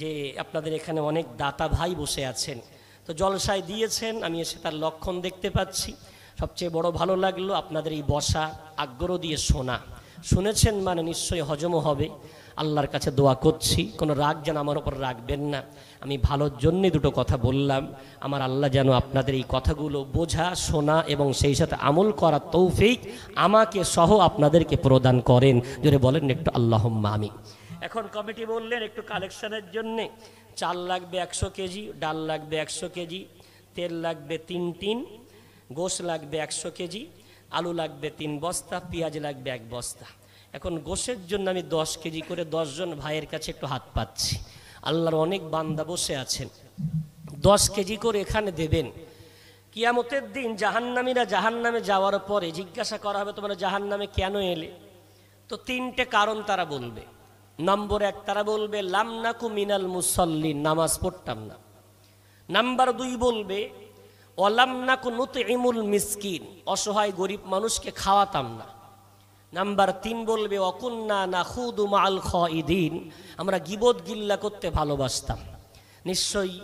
Speaker 1: যে আপনাদের এখানে অনেক দাতা ভাই বসে আছেন, তো জলসায় দিয়েছেন, আমি এসে তার লক্ষণ দেখতে পাচ্ছি। সবচেয়ে বড় ভালো লাগলো আপনাদের এই বসা, আগ্রহ দিয়ে শোনা। শুনেছেন মানে নিশ্চয়ই হজমও হবে। আল্লাহর কাছে দোয়া করছি, কোনো রাগ যেন আমার ওপর রাখবেন না। আমি ভালোর জন্যে দুটো কথা বললাম। আমার আল্লাহ যেন আপনাদের এই কথাগুলো বোঝা, শোনা এবং সেই সাথে আমল করার তৌফিক আমাকে সহ আপনাদেরকে প্রদান করেন। যদি বলেন একটু আল্লাহুম্মা আমিন। এখন কমিটি বললেন একটু কালেকশনের জন্যে চাল লাগবে 100 কেজি, ডাল লাগবে 100 কেজি, তেল লাগবে 3 টিন, গোশ লাগবে 100 কেজি, আলু লাগবে 3 বস্তা, পেঁয়াজ লাগবে 1 বস্তা। এখন গোশের জন্য আমি 10 কেজি করে 10 জন ভাইয়ের কাছে একটু হাত পাচ্ছি। আল্লাহর অনেক বান্দা বসে আছেন, 10 কেজি করে এখানে দেবেন। কিয়ামতের দিন জাহান্নামীরা জাহান্নামে যাওয়ার পরে জিজ্ঞাসা করা হবে, তোমরা জাহান্নামে কেন এলে? তো 3টে কারণ তারা বলবে। নম্বর 1, তারা বলবে লাম নাকু মিনাল মুসাল্লিন, নামাজ পড়তাম না। নাম্বার 2 বলবে ওয়ালাম নাকু নুতইমুল মিসকিন, অসহায় গরিব মানুষকে খাওয়াতাম না। নাম্বার 3 বলবে ওয়াকুন্না নাখুদু মাআল খাইদিন, আমরা গীবত গিল্লা করতে ভালোবাসতাম। নিশ্চয়ই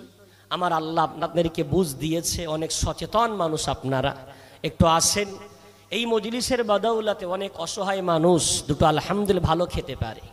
Speaker 1: আমার আল্লাহ আপনাদেরকে বুঝ দিয়েছে, অনেক সচেতন মানুষ আপনারা। একটু আসেন, এই মজলিসের বাদাউলাতে অনেক অসহায় মানুষ দুটো আলহামদুলিল্লাহ ভালো খেতে পারে।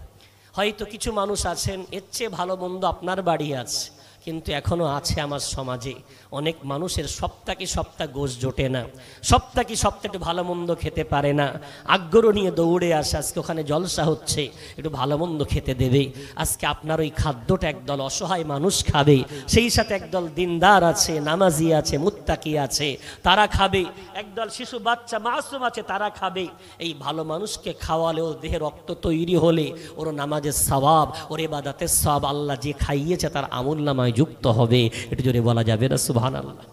Speaker 1: হয়তো কিছু মানুষ আছেন এর চেয়ে ভালো মন্দ আপনার বাড়ি আছে, কিন্তু এখনো আছে আমার সমাজে অনেক মানুষের সপ্তাহে সপ্তাহ গোশ জোটে না, সপ্তাহে একটু ভালো মন্দ খেতে পারে না, আগ্রহ নিয়ে দৌড়ে আসে আজকে ওখানে জলসা হচ্ছে একটু ভালো মন্দ খেতে দেবে। আজকে আপনার ওই খাদ্যটা একদল অসহায় মানুষ খাবে, সেই সাথে একদল দিনদার আছে, নামাজি আছে, মুত্তাকি আছে, তারা খাবে, একদল শিশু বাচ্চা মাসুম আছে তারা খাবে। এই ভালো মানুষকে খাওয়ালে ওর দেহে রক্ত তৈরি হলে ওর নামাজের সওয়াব, ওর ইবাদতের সওয়াব আল্লাহ যে খাইয়েছে তার আমলনামায় যুক্ত হবে। একটু জোরে বলা যাবে না সুবহানাল্লাহ?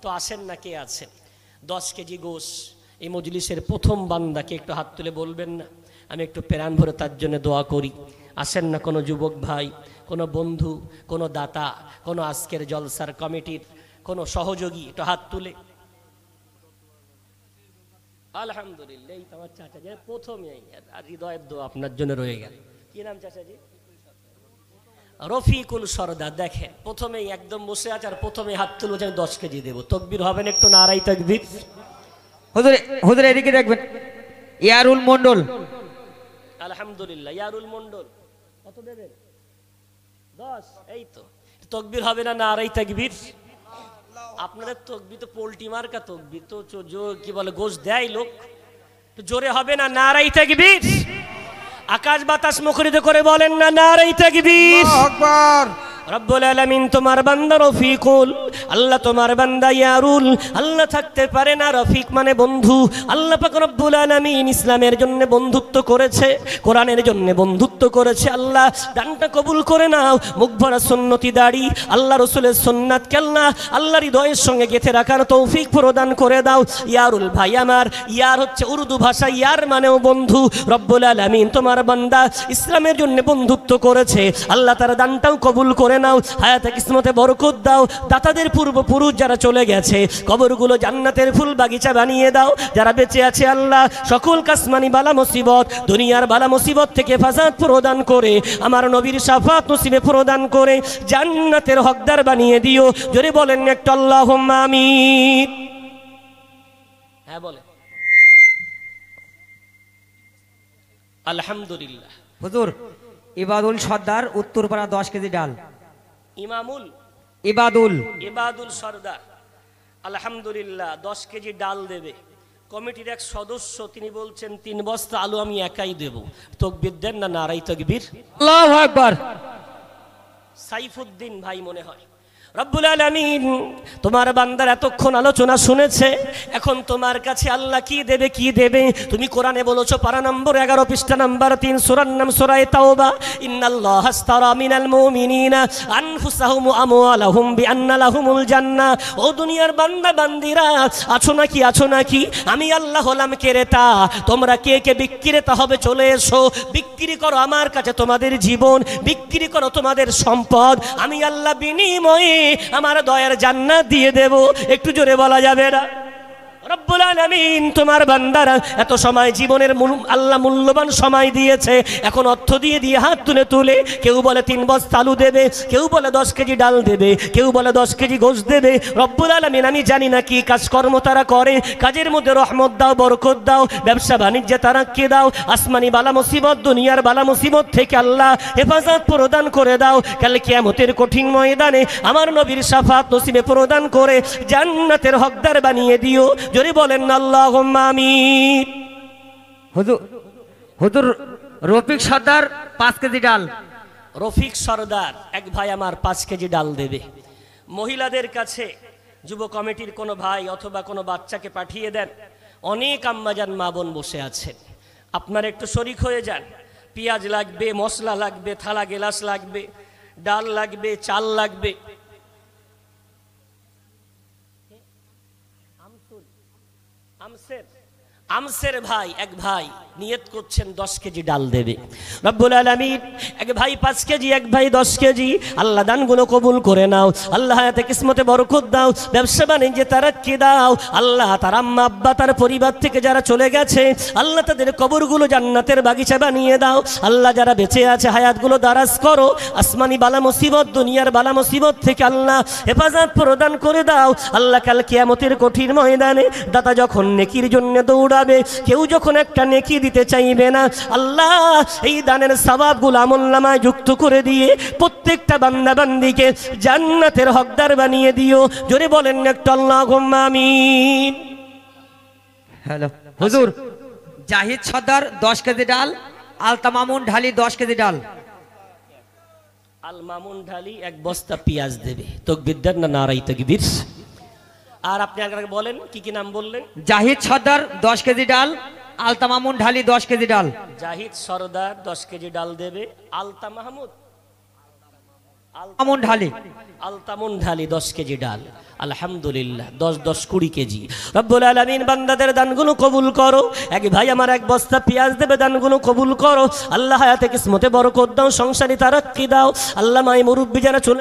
Speaker 1: তো আসেন না, কে আছেন? 10 কেজি গোশ এই মজলিসের প্রথম বান্দাকে একটু হাত তুলে বলবেন না? আমি একটু প্রাণ ভরে তার জন্য দোয়া করি। আসেন না, কোনো যুবক ভাই, কোনো বন্ধু, কোনো দাতা, কোনো আজকের জলসার কমিটির কোনো সহযোগী একটু হাত তুলে। আলহামদুলিল্লাহ, এই তোমার চাচা যে প্রথমেই আর হৃদয়ের দোয়া আপনার জন্য রয়ে গেল। কি নাম চাচাজি? রফিকুল সরদার। দেখেন প্রথমেই একদম বসে আছে আর প্রথমে হাত তুলবো যে আমি 10 কেজি দেবো। তকবীর হবেন একটু, নারাই তাকবীর।
Speaker 2: হুজুর হুজুর এদিকে দেখবেন। ইয়ারুল মন্ডল।
Speaker 1: আলহামদুলিল্লাহ, ইয়ারুল মন্ডল কত দেবেন? 10। এই তো তকবীর হবে না, নারাই তাকবীর। আপনাদের তকবীর তো পোল্ট্রি মার্কা তকবীর, তো কি বলে গোশ দেয় লোক, তো জোরে হবে না, নারাই তাকবীর। আকাশ বাতাস মুখরিত করে বলেন না, নারাই তাকবীর।
Speaker 2: আল্লাহু আকবার।
Speaker 1: রব্বুল আলামিন তোমার বান্দা রফিকুল, আল্লাহ তোমার বান্দা ইয়ারুল। আল্লাহ থাকতে পারে না, রফিক মানে বন্ধু। আল্লাহ পাক রব্বুল আলামিন ইসলামের জন্য বন্ধুত্ব করেছে, কোরআনের জন্য বন্ধুত্ব করেছে। আল্লাহ দানটা কবুল করে নাও। মুখ ভরা সুন্নতি দাড়ি, আল্লাহ রাসূলের সুন্নাতকে আল্লাহর হৃদয়ের সঙ্গে গেঁথে রাখার তৌফিক প্রদান করে দাও। ইয়ারুল ভাই আমার, ইয়ার হচ্ছে উর্দু ভাষা, ইয়ার মানেও বন্ধু। রব্বুল আলামিন তোমার বান্দা ইসলামের জন্য বন্ধুত্ব করেছে, আল্লাহ তার দানটাও কবুল করে নাও। হায়াতে কিসমতে বরকত দাও। দাতাদের পূর্বপুরুষ যারা চলে গেছে কবরগুলো জান্নাতের ফুল বাগিচা বানিয়ে দাও। যারা বেঁচে আছে আল্লাহ সকল কাসমানি বালা মুসিবত, দুনিয়ার বালা মুসিবত থেকে হেফাজত প্রদান করে আমার নবীর শাফাত নসিবে প্রদান করে জান্নাতের হকদার বানিয়ে দিও। জোরে বলেন একটু আল্লাহুম্মা আমিন। হ্যাঁ বলে আলহামদুলিল্লাহ।
Speaker 2: হুজুর ইবাদুল সর্দার, উত্তরপাড়া 10 কেজি ডাল।
Speaker 1: ইমামুল ইবাদুল সরদার আলহামদুলিল্লাহ 10 কেজি ডাল দেবে। কমিটির এক সদস্য তিনি বলছেন 3 বস্তা আলু আমি একাই দেব। তাকবীর দেন না, নারাই তাকবীর।
Speaker 2: আল্লাহু আকবার।
Speaker 1: সাইফুদ্দিন ভাই মনে হয়। রব্বুল আলামিন তোমার বান্দার এতক্ষণ আলোচনা শুনেছে, এখন তোমার কাছে আল্লাহ কি দেবে কি দেবে। তুমি কোরআনে বলেছো পারা নম্বর 11 পৃষ্ঠা নম্বর 3 সূরার নাম সূরা তাওবা, ইন্নাল্লাহা আশতারা মিনাল মুমিনিনা আনফুসাহুম ওয়া আমওয়ালাহুম বিআন্না লাহুমুল জান্নাহ। ও দুনিয়ার বান্দা বান্দিরা, আছো নাকি? আমি আল্লাহ হলাম ক্রেতা, তোমরা কে কে বিক্রেতা হবে চলে এসো। বিক্রি করো আমার কাছে তোমাদের জীবন, বিক্রি করো তোমাদের সম্পদ, আমি আল্লাহ বিনিময়ে আমার দয়ার জান্নাত দিয়ে দেব। একটু জোরে বলা যাবে না? রব্বুল আলামিন তোমার বান্দারা এত সময় জীবনের আল্লাহ মূল্যবান সময় দিয়েছে, এখন অর্থ দিয়ে হাত তুলে কেউ বলে 3 বস্তা আলু দেবে, কেউ বলে 10 কেজি ডাল দেবে, কেউ বলে 10 কেজি গোশ দেবে। রব্বুল আলামিন আমি জানি না কি কাজকর্ম তারা করে, কাজের মধ্যে রহমত দাও, বরকত দাও, ব্যবসা বাণিজ্যে তারাক্কি দাও, আসমানি বালা মুসিবত, দুনিয়ার বালা মুসিবত থেকে আল্লাহ হেফাজত প্রদান করে দাও। কাল কিয়ামতের কঠিন ময়দানে আমার নবীর শাফাত নসিবে প্রদান করে জান্নাতের হকদার বানিয়ে দিও। জোরে বলেন আল্লাহুম্মা আমিন।
Speaker 2: হুজুর রফিক সর্দার 5 কেজি ডাল।
Speaker 1: রফিক সর্দার এক ভাই আমার 5 কেজি ডাল দেবে। মহিলাদের কাছে যুব কমিটির কোনো ভাই অথবা কোনো বাচ্চাকে পাঠিয়ে দেন। অনেক আম্মাজান মা বোন বসে আছেন, আপনারা একটু শরিক হয়ে যান। পেঁয়াজ লাগবে, মশলা লাগবে, থালা গেলাস লাগবে, ডাল লাগবে, চাল লাগবে। আমসের ভাই এক ভাই নিয়ত করছেন 10 কেজি ডাল দেবে। রব্বুল আলামিন এক ভাই 5 কেজি, এক ভাই 10 কেজি। আল্লাহ দানগুলো কবুল করে নাও। আল্লাহ হায়াতে কিসমতে বরকত দাও, ব্যবসা বাণিজ্যে তারাক্কি দাও। আল্লাহ তার আম্মা আব্বা তার পরিবার থেকে যারা চলে গেছে আল্লাহ তাদের কবরগুলো জান্নাতের বাগিচা বানিয়ে দাও। আল্লাহ যারা বেঁচে আছে হায়াতগুলো দারাজ করো। আসমানি বালা মুসিবত, দুনিয়ার বালা মুসিবত থেকে আল্লাহ হেফাজত প্রদান করে দাও। আল্লাহ কাল কিয়ামতের কঠিন ময়দানে দাতা যখন নেকির জন্য দৌড়ায় যাবে, কেউ যখন একটা নেকি দিতে চাইবে না, আল্লাহ এই দানের সওয়াবগুলো আমলনামায় যুক্ত করে দিয়ে প্রত্যেকটা বান্দা বান্দিকে জান্নাতের হকদার বানিয়ে দিও। জোরে বলেন একটা আল্লাহুম্মা আমিন।
Speaker 2: হ্যালো হুজুর, জাহিদ সর্দার 10 কেজি ডাল, আলতা মামুন ঢালি 10 কেজি ডাল।
Speaker 1: আল মামুন ঢালি 1 বস্তা পেঁয়াজ দেবে। তাকবীর দেন না নারাই তাকবীর। আর আপনি আগে বলেন কি কি নাম বললেন?
Speaker 2: জাহিদ সর্দার 10 কেজি ডাল, আলতা মামুন ঢালি 10 কেজি ডাল।
Speaker 1: জাহিদ সরদার 10 কেজি ডাল দেবে। আলতা মাহমুদ
Speaker 2: মামুন ঢালি,
Speaker 1: আলতামুন ঢালি 10 কেজি ডাল। আলহামদুলিল্লাহ, 10 10 20 কেজি। রব্বুল আলামিন বান্দাদের দানগুলো কবুল করো। এক ভাই আমার 1 বস্তা পেঁয়াজ দেবে, দানগুলো কবুল করো। আল্লাহ হায়াতে কিসমতে বরকত দাও, সংসারে তারাক্কি দাও। আল্লাহ মাই মুরব্বি যারা চলে